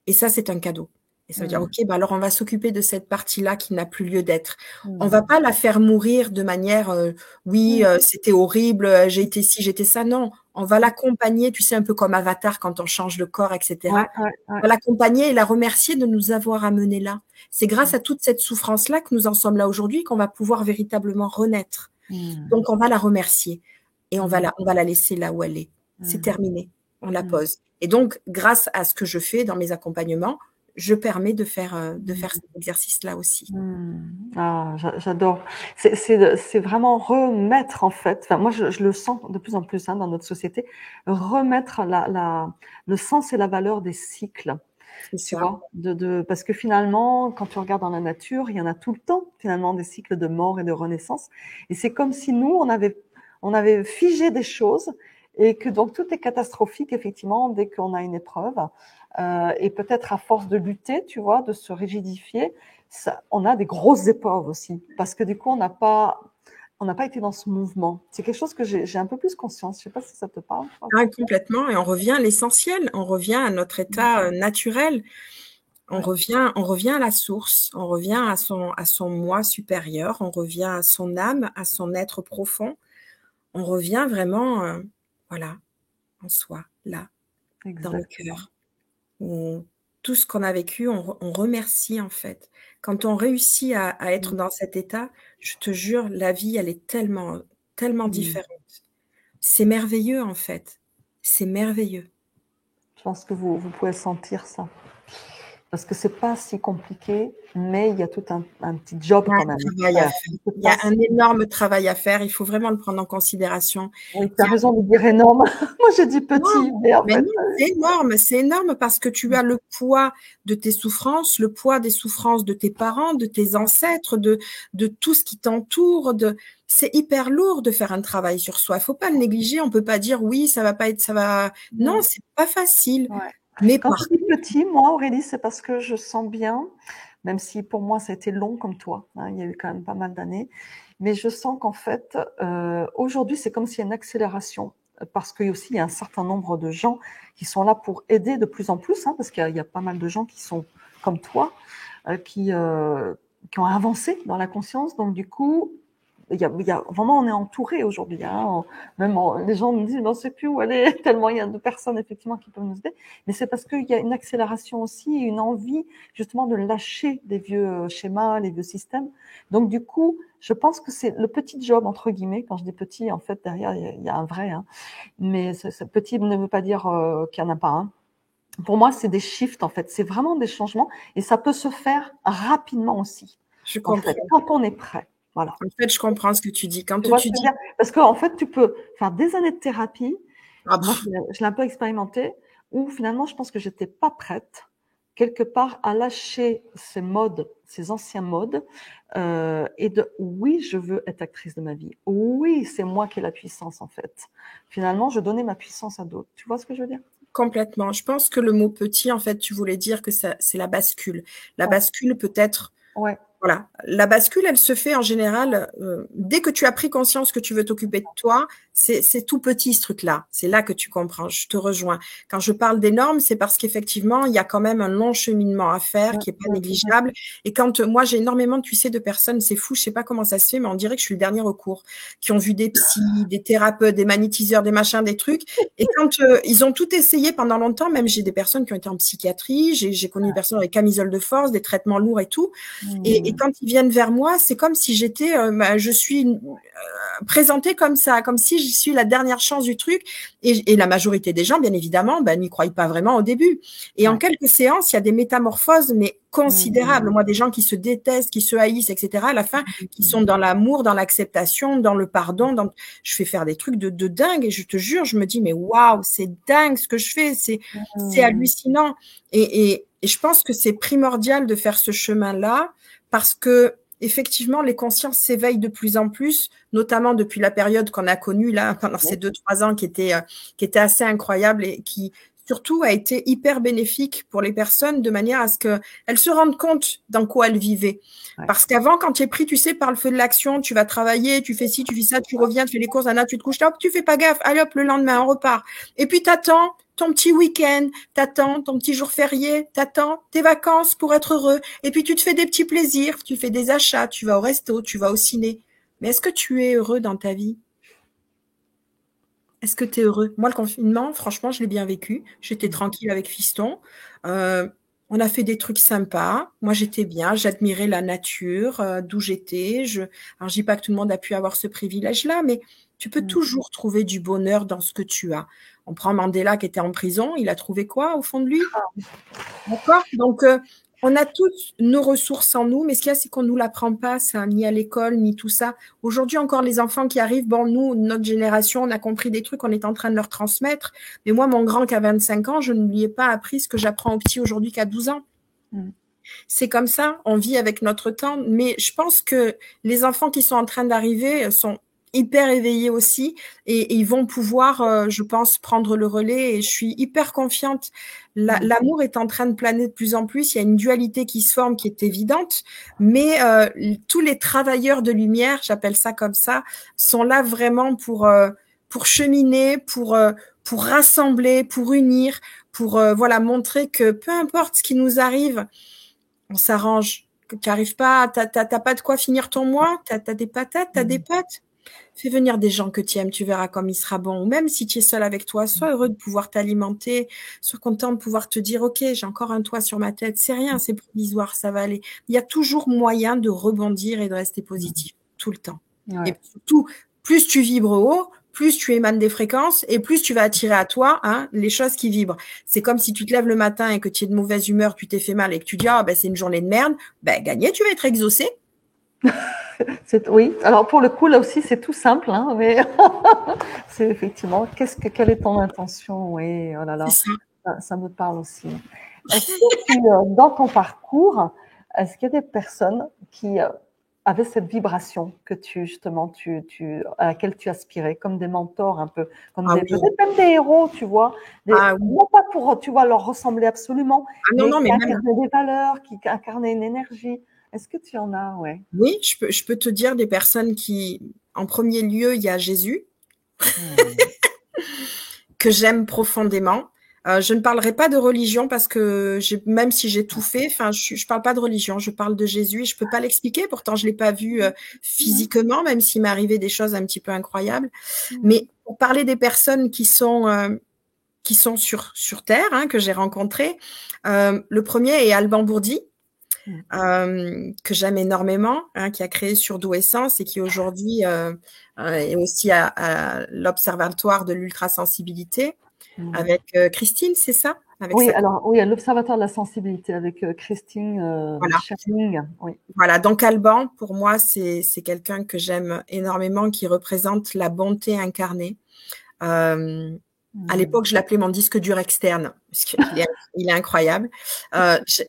Et ça, c'est un cadeau. Et ça veut dire, OK, bah alors on va s'occuper de cette partie-là qui n'a plus lieu d'être. On va pas la faire mourir de manière, c'était horrible, j'ai été ci, j'étais ça. Non, on va l'accompagner, tu sais, un peu comme Avatar quand on change le corps, etc. On va l'accompagner et la remercier de nous avoir amenés là. C'est grâce à toute cette souffrance-là que nous en sommes là aujourd'hui qu'on va pouvoir véritablement renaître. Donc, on va la remercier et on va la laisser là où elle est. C'est terminé. On la pose. Et donc, grâce à ce que je fais dans mes accompagnements, je permets de faire cet exercice-là aussi. Ah, j'adore. C'est vraiment remettre en fait. Enfin, moi, je le sens de plus en plus hein, dans notre société, remettre le sens et la valeur des cycles. C'est Tu ça. vois, parce que finalement, quand tu regardes dans la nature, il y en a tout le temps, finalement, des cycles de mort et de renaissance. Et c'est comme si nous, on avait figé des choses et que donc tout est catastrophique, effectivement, dès qu'on a une épreuve. Et peut-être à force de lutter, tu vois, de se rigidifier, on a des grosses épreuves aussi. Parce que du coup, on n'a pas été dans ce mouvement. C'est quelque chose que j'ai un peu plus conscience. Je sais pas si ça te parle. Ah, complètement. Et on revient à l'essentiel. On revient à notre état naturel. On revient à la source. On revient à son moi supérieur. On revient à son âme, à son être profond. On revient vraiment, voilà, en soi, là, dans le Exactement. cœur. Tout ce qu'on a vécu, on remercie en fait. Quand on réussit à être dans cet état, je te jure, la vie, elle est tellement, tellement différente. C'est merveilleux en fait. C'est merveilleux. Je pense que vous pouvez sentir ça. Parce que c'est pas si compliqué, mais il y a tout un petit job Il y a quand un même. travail à Voilà. faire. Il y a un énorme travail à faire. Il faut vraiment le prendre en considération. Oui, tu Il as y a raison de dire énorme. Moi, j'ai dit Non, petit, mais en mais fait, non, c'est énorme parce que tu as le poids de tes souffrances, le poids des souffrances de tes parents, de tes ancêtres, de tout ce qui t'entoure. C'est hyper lourd de faire un travail sur soi. Il faut pas le négliger. On peut pas dire oui, ça va pas être, ça va. Non, c'est pas facile. ouais. Mais Quand par je dis petit, moi, Aurélie, c'est parce que je sens bien, même si pour moi, ça a été long comme toi, hein, il y a eu quand même pas mal d'années, mais je sens qu'en fait, aujourd'hui, c'est comme s'il y a une accélération, parce qu'il aussi, il y a un certain nombre de gens qui sont là pour aider de plus en plus, hein, parce qu'il y a pas mal de gens qui sont comme toi, qui ont avancé dans la conscience. Donc, du coup, vraiment, on est entouré aujourd'hui. Hein, les gens nous disent, on ne sait plus où aller, tellement il y a de personnes effectivement qui peuvent nous aider. Mais c'est parce qu'il y a une accélération aussi, une envie justement de lâcher les vieux schémas, les vieux systèmes. Donc du coup, je pense que c'est le petit job entre guillemets. Quand je dis petit, en fait derrière il y a un vrai. Hein, mais ce petit ne veut pas dire qu'il n'y en a pas un. Pour moi, c'est des shifts en fait. C'est vraiment des changements et ça peut se faire rapidement aussi. je En fait, comprends. quand on est prêt. Voilà. En fait, je comprends ce que tu dis. Quand Tu vois ce tu que je veux dis, dire? Parce qu'en fait, tu peux faire des années de thérapie. ah, Moi, je l'ai un peu expérimenté, où finalement, je pense que j'étais pas prête, quelque part, à lâcher ces modes, ces anciens modes, et oui, je veux être actrice de ma vie. Oui, c'est moi qui ai la puissance, en fait. Finalement, je donnais ma puissance à d'autres. Tu vois ce que je veux dire? complètement. Je pense que le mot petit, en fait, tu voulais dire que ça, c'est la bascule. La Ouais. bascule peut être. Ouais. Voilà, la bascule, elle se fait en général dès que tu as pris conscience que tu veux t'occuper de toi. C'est tout petit ce truc-là. C'est là que tu comprends. Je te rejoins. Quand je parle des normes, c'est parce qu'effectivement, il y a quand même un long cheminement à faire qui est pas négligeable. Et quand moi, j'ai énormément, tu sais, de personnes, c'est fou, je sais pas comment ça se fait, mais on dirait que je suis le dernier recours, qui ont vu des psys, des thérapeutes, des magnétiseurs, des machins, des trucs. Et quand ils ont tout essayé pendant longtemps, même j'ai des personnes qui ont été en psychiatrie, j'ai connu des personnes avec camisole de force, des traitements lourds et tout. Et quand ils viennent vers moi, c'est comme si j'étais, je suis présentée comme ça, comme si je suis la dernière chance du truc. Et la majorité des gens, bien évidemment, n'y croient pas vraiment au début. Et en quelques séances, il y a des métamorphoses, mais considérables. Moi, des gens qui se détestent, qui se haïssent, etc. À la fin, qui sont dans l'amour, dans l'acceptation, dans le pardon. Je fais faire des trucs de dingue. Et je te jure, je me dis, mais waouh, c'est dingue ce que je fais. C'est hallucinant. Et je pense que c'est primordial de faire ce chemin-là parce que effectivement, les consciences s'éveillent de plus en plus, notamment depuis la période qu'on a connue là pendant ces 2-3 ans qui était assez incroyable et qui surtout a été hyper bénéfique pour les personnes de manière à ce qu'elles se rendent compte dans quoi elles vivaient. Parce qu'avant, quand tu es pris, tu sais, par le feu de l'action, tu vas travailler, tu fais ci, tu fais ça, tu reviens, tu fais les courses, tu te couches, hop, tu fais pas gaffe, allez hop, le lendemain, on repart. Et puis t'attends ton petit week-end, t'attends ton petit jour férié, t'attends tes vacances pour être heureux. Et puis tu te fais des petits plaisirs, tu fais des achats, tu vas au resto, tu vas au ciné. Mais est-ce que tu es heureux dans ta vie? Est-ce que tu es heureux? Moi, le confinement, franchement, je l'ai bien vécu. J'étais tranquille avec Fiston. On a fait des trucs sympas. Moi, j'étais bien. J'admirais la nature, d'où j'étais. Alors, je dis pas que tout le monde a pu avoir ce privilège-là, mais tu peux toujours trouver du bonheur dans ce que tu as. On prend Mandela qui était en prison. Il a trouvé quoi au fond de lui? D'accord? Donc, on a toutes nos ressources en nous, mais ce qu'il y a, c'est qu'on ne nous l'apprend pas, ça, ni à l'école, ni tout ça. Aujourd'hui, encore, les enfants qui arrivent, bon, nous, notre génération, on a compris des trucs, on est en train de leur transmettre. Mais moi, mon grand qui a 25 ans, je ne lui ai pas appris ce que j'apprends au petit aujourd'hui qui a 12 ans. C'est comme ça, on vit avec notre temps. Mais je pense que les enfants qui sont en train d'arriver sont hyper éveillés aussi et ils vont pouvoir, je pense, prendre le relais et je suis hyper confiante. L'amour est en train de planer de plus en plus. Il y a une dualité qui se forme qui est évidente, mais tous les travailleurs de lumière, j'appelle ça comme ça, sont là vraiment pour cheminer, pour rassembler, pour unir, pour voilà montrer que peu importe ce qui nous arrive, on s'arrange. Tu n'arrives pas, t'as pas de quoi finir ton mois, t'as des patates, t'as des pâtes. Fais venir des gens que tu aimes, tu verras comme il sera bon. Ou même si tu es seul avec toi, sois heureux de pouvoir t'alimenter, sois content de pouvoir te dire, OK, j'ai encore un toit sur ma tête, c'est rien, c'est provisoire, ça va aller. Il y a toujours moyen de rebondir et de rester positif, tout le temps. Ouais. Et surtout, plus tu vibres haut, plus tu émanes des fréquences et plus tu vas attirer à toi les choses qui vibrent. C'est comme si tu te lèves le matin et que tu es de mauvaise humeur, tu t'es fait mal et que tu dis, c'est une journée de merde, gagné, tu vas être exaucé. Oui, alors pour le coup, là aussi, c'est tout simple, mais c'est effectivement, quelle est ton intention? Oui, oh là là, ça me parle aussi. Est-ce que dans ton parcours, est-ce qu'il y a des personnes qui avaient cette vibration que à laquelle tu aspirais, comme des mentors un peu, comme peut-être même des héros, tu vois, non pas pour, tu vois, leur ressembler absolument, mais qui incarnaient des valeurs, qui incarnaient une énergie. Est-ce que tu en as, ouais? Oui, je peux te dire des personnes qui, en premier lieu, il y a Jésus, que j'aime profondément. Je ne parlerai pas de religion parce que même si j'ai tout fait, je parle pas de religion, je parle de Jésus et je peux pas l'expliquer. Pourtant, je l'ai pas vu physiquement, même s'il m'est arrivé des choses un petit peu incroyables. Mais pour parler des personnes qui sont sur Terre, que j'ai rencontrées, le premier est Alban Bourdi. Que j'aime énormément, qui a créé Surdou Essence et qui aujourd'hui est aussi à l'Observatoire de l'ultrasensibilité avec Christine, c'est ça? Oui, à l'Observatoire de la sensibilité avec Christine Scherning. Oui. Voilà, donc Alban, pour moi, c'est quelqu'un que j'aime énormément, qui représente la bonté incarnée. À l'époque, je l'appelais mon disque dur externe, parce qu'il est incroyable.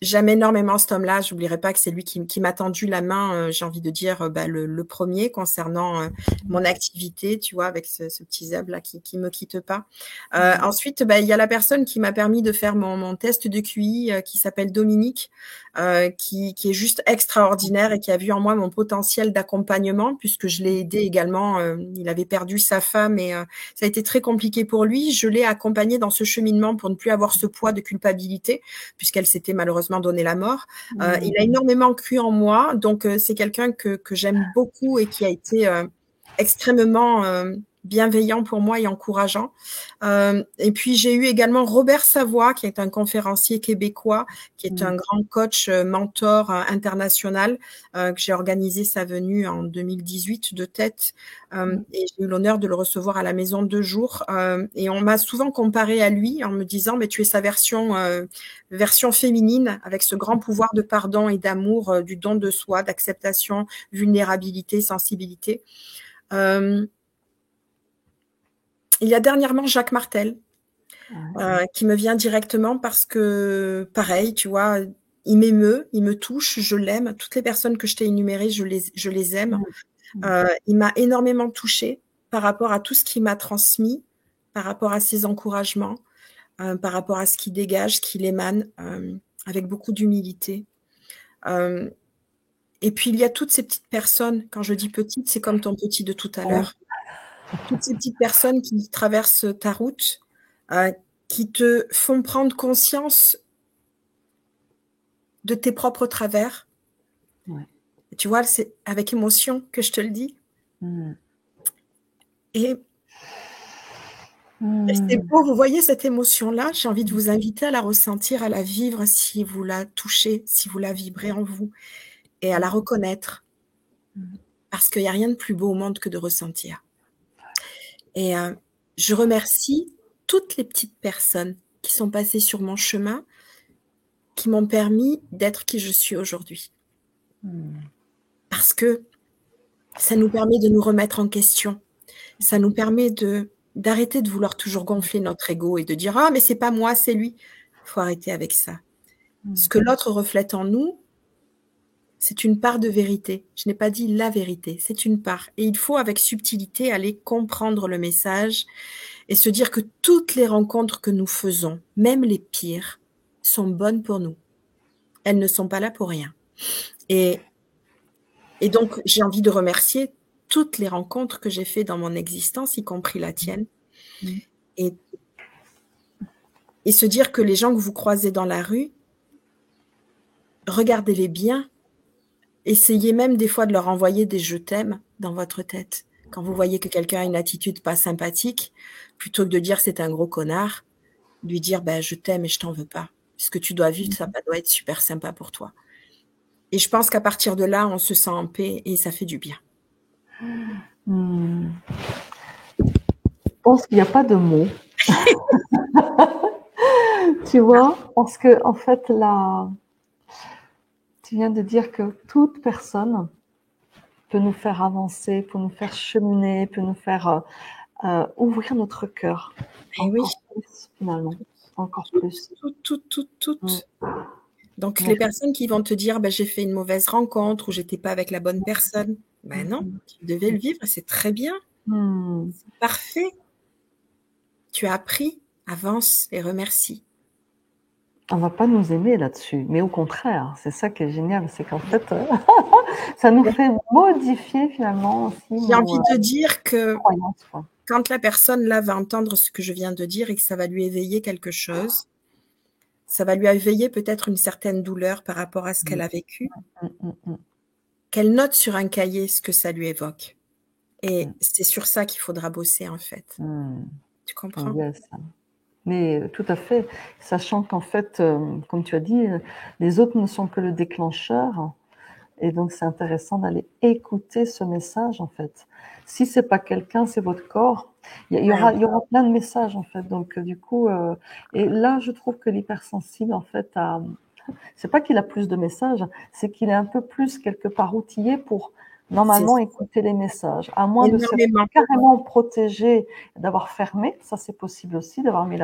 J'aime énormément cet homme-là. J'oublierai pas que c'est lui qui m'a tendu la main, j'ai envie de dire, le premier concernant mon activité, tu vois, avec ce petit zèbre-là qui me quitte pas. Ensuite, il y a la personne qui m'a permis de faire mon test de QI, qui s'appelle Dominique, qui est juste extraordinaire et qui a vu en moi mon potentiel d'accompagnement, puisque je l'ai aidé également. Il avait perdu sa femme et ça a été très compliqué pour lui. Je l'ai accompagné dans ce cheminement pour ne plus avoir ce poids de culpabilité, puisqu'elle s'était malheureusement donné la mort. Il a énormément cru en moi, donc c'est quelqu'un que j'aime beaucoup et qui a été extrêmement bienveillant pour moi et encourageant. Et puis j'ai eu également Robert Savoie, qui est un conférencier québécois, qui est un grand coach, mentor international, que j'ai organisé sa venue en 2018 de tête, et j'ai eu l'honneur de le recevoir à la maison 2 jours. Et on m'a souvent comparé à lui en me disant, mais tu es sa version féminine, avec ce grand pouvoir de pardon et d'amour, du don de soi, d'acceptation, vulnérabilité, sensibilité. Il y a dernièrement Jacques Martel, qui me vient directement parce que, pareil, tu vois, il m'émeut, il me touche, je l'aime. Toutes les personnes que je t'ai énumérées, je les aime. Il m'a énormément touchée par rapport à tout ce qu'il m'a transmis, par rapport à ses encouragements, par rapport à ce qu'il dégage, qu'il émane, avec beaucoup d'humilité. Et puis, il y a toutes ces petites personnes, quand je dis petites, c'est comme ton petit de tout à l'heure. Toutes ces petites personnes qui traversent ta route, qui te font prendre conscience de tes propres travers. Tu vois, c'est avec émotion que je te le dis. Et c'est beau, vous voyez cette émotion-là, j'ai envie de vous inviter à la ressentir, à la vivre si vous la touchez, si vous la vibrez en vous, et à la reconnaître. Parce qu'il n'y a rien de plus beau au monde que de ressentir. Et je remercie toutes les petites personnes qui sont passées sur mon chemin, qui m'ont permis d'être qui je suis aujourd'hui. Parce que ça nous permet de nous remettre en question. Ça nous permet d'arrêter de vouloir toujours gonfler notre ego et de dire « Ah, mais c'est pas moi, c'est lui ». Il faut arrêter avec ça. Ce que l'autre reflète en nous, c'est une part de vérité. Je n'ai pas dit la vérité, c'est une part. Et il faut, avec subtilité, aller comprendre le message et se dire que toutes les rencontres que nous faisons, même les pires, sont bonnes pour nous. Elles ne sont pas là pour rien. Et donc, j'ai envie de remercier toutes les rencontres que j'ai faites dans mon existence, y compris la tienne. Et se dire que les gens que vous croisez dans la rue, regardez-les bien. Essayez même des fois de leur envoyer des « je t'aime » dans votre tête. Quand vous voyez que quelqu'un a une attitude pas sympathique, plutôt que de dire « c'est un gros connard », lui dire « je t'aime et je t'en veux pas. Ce que tu dois vivre, ça doit être super sympa pour toi. » Et je pense qu'à partir de là, on se sent en paix et ça fait du bien. Je pense qu'il n'y a pas de mots. Tu vois, parce que en fait, là, tu viens de dire que toute personne peut nous faire avancer, peut nous faire cheminer, peut nous faire ouvrir notre cœur. Encore plus, finalement. Encore plus. Toutes. Donc, les personnes qui vont te dire j'ai fait une mauvaise rencontre ou j'étais pas avec la bonne personne, non, tu devais le vivre, c'est très bien. C'est parfait. Tu as appris, avance et remercie. On va pas nous aimer là-dessus, mais au contraire, c'est ça qui est génial, c'est qu'en fait, ça nous fait modifier finalement aussi. J'ai envie de dire que quand la personne là va entendre ce que je viens de dire et que ça va lui éveiller quelque chose, ça va lui éveiller peut-être une certaine douleur par rapport à ce qu'elle a vécu, qu'elle note sur un cahier ce que ça lui évoque. Et c'est sur ça qu'il faudra bosser en fait. Tu comprends? Yes. Mais tout à fait, sachant qu'en fait, comme tu as dit, les autres ne sont que le déclencheur. Et donc, c'est intéressant d'aller écouter ce message, en fait. Si c'est pas quelqu'un, c'est votre corps. Il y aura plein de messages, en fait. Donc, du coup, et là, je trouve que l'hypersensible, en fait, c'est pas qu'il a plus de messages, c'est qu'il est un peu plus quelque part outillé pour normalement écouter les messages. À moins de se carrément protéger, d'avoir fermé, ça c'est possible aussi, d'avoir mis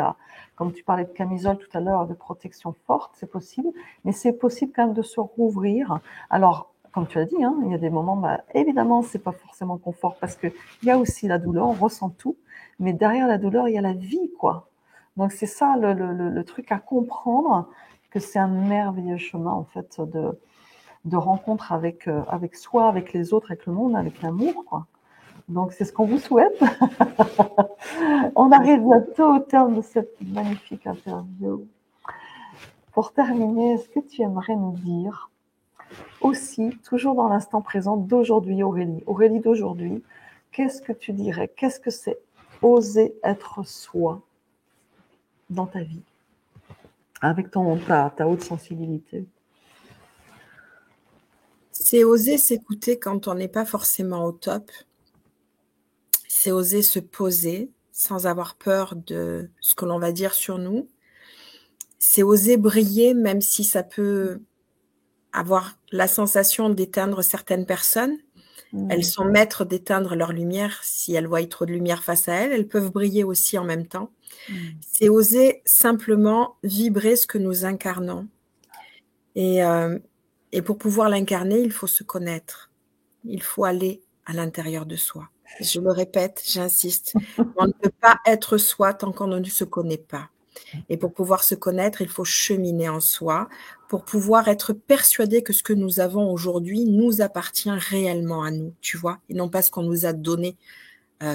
comme tu parlais de camisole tout à l'heure, de protection forte, c'est possible, mais c'est possible quand même de se rouvrir. Alors, comme tu as dit, il y a des moments, évidemment, c'est pas forcément confort parce que il y a aussi la douleur, on ressent tout, mais derrière la douleur, il y a la vie, quoi. Donc c'est ça le truc à comprendre, que c'est un merveilleux chemin en fait de rencontre avec soi, avec les autres, avec le monde, avec l'amour, quoi. Donc c'est ce qu'on vous souhaite. On arrive bientôt au terme de cette magnifique interview. Pour terminer, est-ce que tu aimerais nous dire aussi, toujours dans l'instant présent d'aujourd'hui, Aurélie d'aujourd'hui, qu'est-ce que tu dirais? Qu'est-ce que c'est oser être soi dans ta vie, avec ta haute sensibilité? C'est oser s'écouter quand on n'est pas forcément au top. C'est oser se poser sans avoir peur de ce que l'on va dire sur nous. C'est oser briller même si ça peut avoir la sensation d'éteindre certaines personnes. Elles sont maîtres d'éteindre leur lumière. Si elles voient trop de lumière face à elles, elles peuvent briller aussi en même temps. C'est oser simplement vibrer ce que nous incarnons. Et pour pouvoir l'incarner, il faut se connaître. Il faut aller à l'intérieur de soi. Je le répète, j'insiste. On ne peut pas être soi tant qu'on ne se connaît pas. Et pour pouvoir se connaître, il faut cheminer en soi pour pouvoir être persuadé que ce que nous avons aujourd'hui nous appartient réellement à nous, tu vois, et non pas ce qu'on nous a donné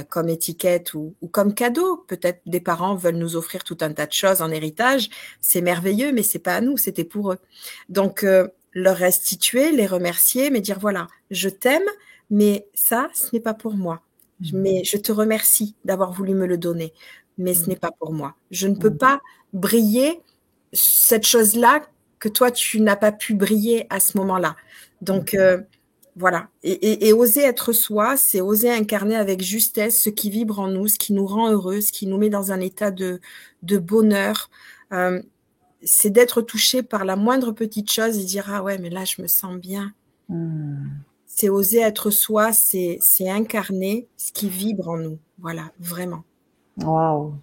comme étiquette ou comme cadeau. Peut-être des parents veulent nous offrir tout un tas de choses en héritage. C'est merveilleux, mais c'est pas à nous, c'était pour eux. Donc, leur restituer, les remercier, mais dire voilà, je t'aime, mais ça, ce n'est pas pour moi. Mais je te remercie d'avoir voulu me le donner, mais ce n'est pas pour moi. Je ne peux pas briller cette chose-là que toi, tu n'as pas pu briller à ce moment-là. Donc, voilà. Et oser être soi, c'est oser incarner avec justesse ce qui vibre en nous, ce qui nous rend heureux, ce qui nous met dans un état de bonheur. c'est d'être touché par la moindre petite chose et dire ah ouais mais là je me sens bien. C'est oser être soi, c'est incarner ce qui vibre en nous. Voilà, vraiment. Waouh.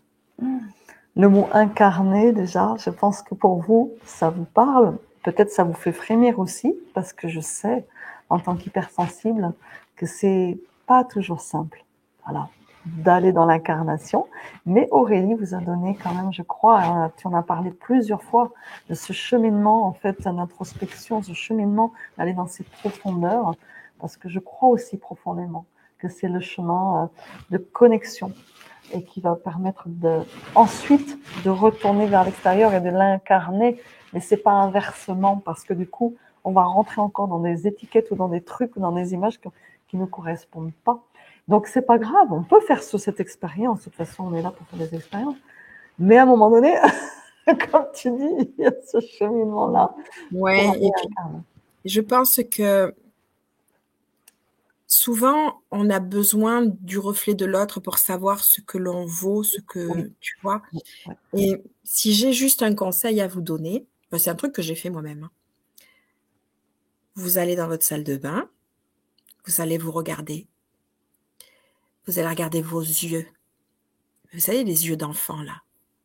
Le mot incarner, déjà, je pense que pour vous, ça vous parle. Peut-être ça vous fait frémir aussi, parce que je sais, en tant qu'hypersensible, que c'est pas toujours simple. Voilà, d'aller dans l'incarnation. Mais Aurélie vous a donné quand même, je crois, tu en as parlé plusieurs fois, de ce cheminement, en fait, d'introspection, ce cheminement d'aller dans ces profondeurs, parce que je crois aussi profondément que c'est le chemin de connexion et qui va permettre ensuite de retourner vers l'extérieur et de l'incarner. Mais c'est pas inversement, parce que du coup, on va rentrer encore dans des étiquettes ou dans des trucs ou dans des images qui ne correspondent pas. Donc c'est pas grave, on peut faire cette expérience. De toute façon, on est là pour faire des expériences. Mais à un moment donné, comme tu dis, il y a ce cheminement-là. Ouais, et puis, je pense que souvent, on a besoin du reflet de l'autre pour savoir ce que l'on vaut, ce que tu vois. Et si j'ai juste un conseil à vous donner, ben c'est un truc que j'ai fait moi-même. Vous allez dans votre salle de bain, vous allez vous regarder. Vous allez regarder vos yeux. Vous savez, les yeux d'enfant, là.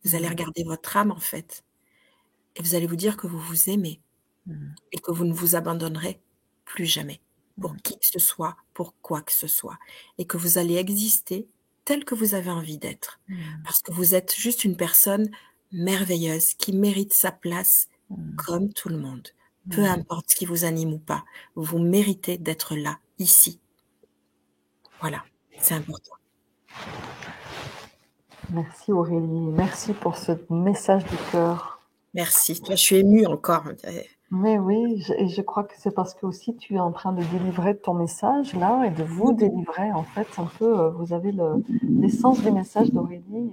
Vous allez regarder votre âme, en fait. Et vous allez vous dire que vous vous aimez et que vous ne vous abandonnerez plus jamais pour qui que ce soit, pour quoi que ce soit. Et que vous allez exister tel que vous avez envie d'être. Parce que vous êtes juste une personne merveilleuse qui mérite sa place comme tout le monde. Peu importe ce qui vous anime ou pas, vous méritez d'être là, ici. Voilà, c'est important. Merci Aurélie, merci pour ce message du cœur. Merci. Toi, je suis émue encore. Mais oui, et je crois que c'est parce que aussi tu es en train de délivrer ton message là et de vous délivrer en fait un peu. Vous avez l'essence du message d'Aurélie.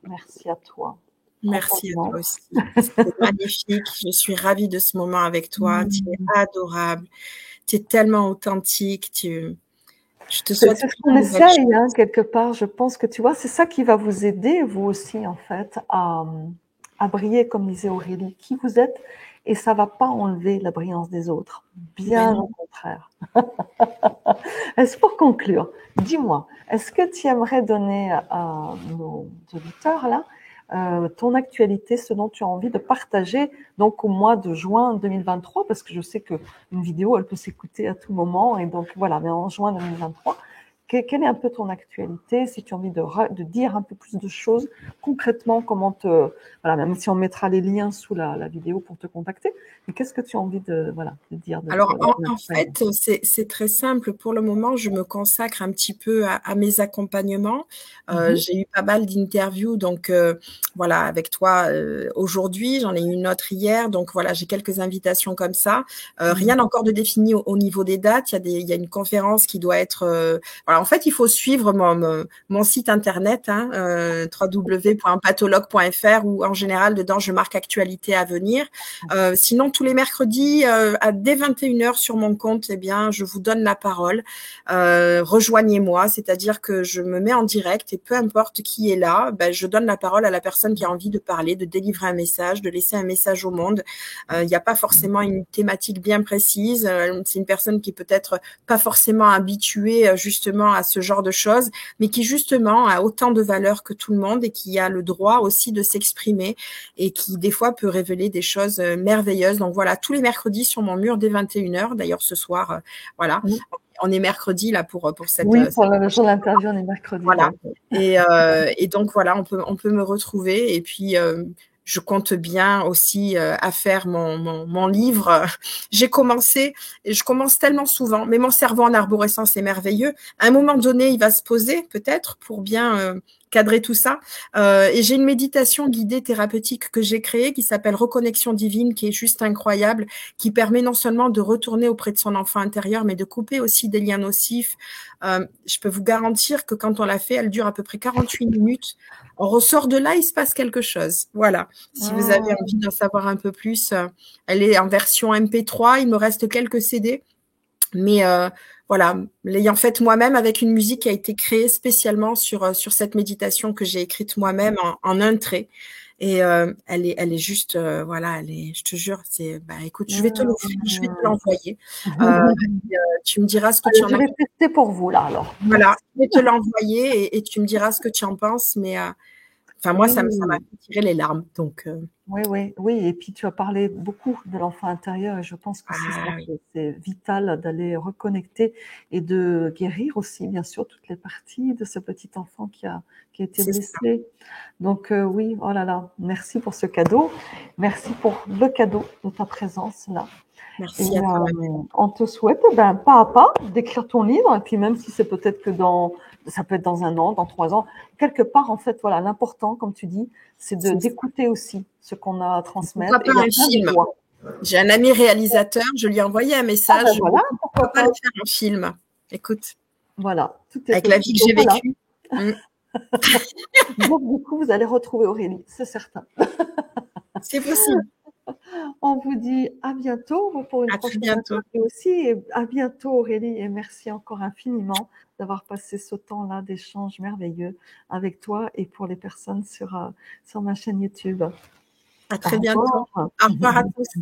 Merci à toi. Merci à toi aussi. C'était magnifique. Je suis ravie de ce moment avec toi. Tu es adorable. Tu es tellement authentique. Je te souhaite. C'est ce qu'on essaye, hein, quelque part. Je pense que tu vois, c'est ça qui va vous aider, vous aussi, en fait, à briller, comme disait Aurélie, qui vous êtes. Et ça va pas enlever la brillance des autres. Bien au contraire. Est-ce pour conclure, dis-moi, est-ce que tu aimerais donner à nos auditeurs là ton actualité, ce dont tu as envie de partager donc au mois de juin 2023, parce que je sais que une vidéo elle peut s'écouter à tout moment et donc voilà, mais en juin 2023, quelle est un peu ton actualité, si tu as envie de dire un peu plus de choses concrètement, voilà, même si on mettra les liens sous la vidéo pour te contacter, mais qu'est-ce que tu as envie de dire Alors, en fait, c'est très simple. Pour le moment, je me consacre un petit peu à mes accompagnements. J'ai eu pas mal d'interviews, donc voilà, avec toi aujourd'hui. J'en ai eu une autre hier, donc voilà, j'ai quelques invitations comme ça. Rien encore de défini au niveau des dates. Il y a une conférence qui doit être. Voilà, en fait, il faut suivre mon site internet, hein, www.pathologue.fr, où en général dedans je marque actualité à venir. Sinon, tous les mercredis dès 21h sur mon compte, eh bien, je vous donne la parole. Rejoignez-moi, c'est-à-dire que je me mets en direct et peu importe qui est là, ben, je donne la parole à la personne qui a envie de parler, de délivrer un message, de laisser un message au monde. Il n'y a pas forcément une thématique bien précise. C'est une personne qui peut-être pas forcément habituée justement à ce genre de choses, mais qui justement a autant de valeur que tout le monde et qui a le droit aussi de s'exprimer et qui des fois peut révéler des choses merveilleuses. Donc voilà, tous les mercredis sur mon mur dès 21h. D'ailleurs, ce soir, voilà. On est mercredi là pour cette. Oui, pour le jour de l'interview, on est mercredi. Voilà. Et donc voilà, on peut me retrouver. Et puis je compte bien aussi à faire mon livre. J'ai commencé, et je commence tellement souvent, mais mon cerveau en arborescence est merveilleux. À un moment donné, il va se poser peut-être pour bien cadrer tout ça. Et j'ai une méditation guidée thérapeutique que j'ai créée qui s'appelle Reconnexion divine, qui est juste incroyable, qui permet non seulement de retourner auprès de son enfant intérieur, mais de couper aussi des liens nocifs. Je peux vous garantir que quand on l'a fait, elle dure à peu près 48 minutes. On ressort de là, il se passe quelque chose. Voilà. Si vous avez envie d'en savoir un peu plus, elle est en version MP3. Il me reste quelques CD. Mais voilà, l'ayant faite moi-même avec une musique qui a été créée spécialement sur cette méditation que j'ai écrite moi-même en un trait. Et elle est juste, voilà, je te jure, écoute, je vais te l'envoyer. Tu me diras ce que tu Allez, en je as. vais tester pour vous là alors. Voilà, Merci. je vais te l'envoyer et tu me diras ce que tu en penses. Mais enfin, moi, ça m'a Oui. fait tirer les larmes. Donc, Oui, oui, oui. Et puis tu as parlé beaucoup de l'enfant intérieur et je pense que c'est ça, oui, c'est vital d'aller reconnecter et de guérir aussi, bien sûr, toutes les parties de ce petit enfant qui a été c'est ça. blessé. Donc oui, oh là là, merci pour ce cadeau. Merci pour le cadeau de ta présence là. Et Merci à toi. on te souhaite, ben, pas à pas, d'écrire ton livre. Et puis même si c'est peut-être que ça peut être dans 1 an, dans 3 ans, quelque part, en fait, voilà, l'important, comme tu dis, c'est C'est ça. d'écouter aussi ce qu'on a à transmettre. Pourquoi Et pas il y a un plein de film? voix. J'ai un ami réalisateur, je lui ai envoyé un Ah ben message, je lui ai voilà, dit: pourquoi «Pourquoi pas le pas. faire en film?» Écoute, Voilà, tout est avec la vie possible. que Donc j'ai voilà. vécue. Mmh, Donc du coup, vous allez retrouver Aurélie, c'est certain. c'est possible. On vous dit à bientôt pour une À très prochaine bientôt. interview aussi. Et à bientôt Aurélie et merci encore infiniment d'avoir passé ce temps-là d'échange merveilleux avec toi et pour les personnes sur ma chaîne YouTube. À Au très bientôt. revoir. Au revoir à tous.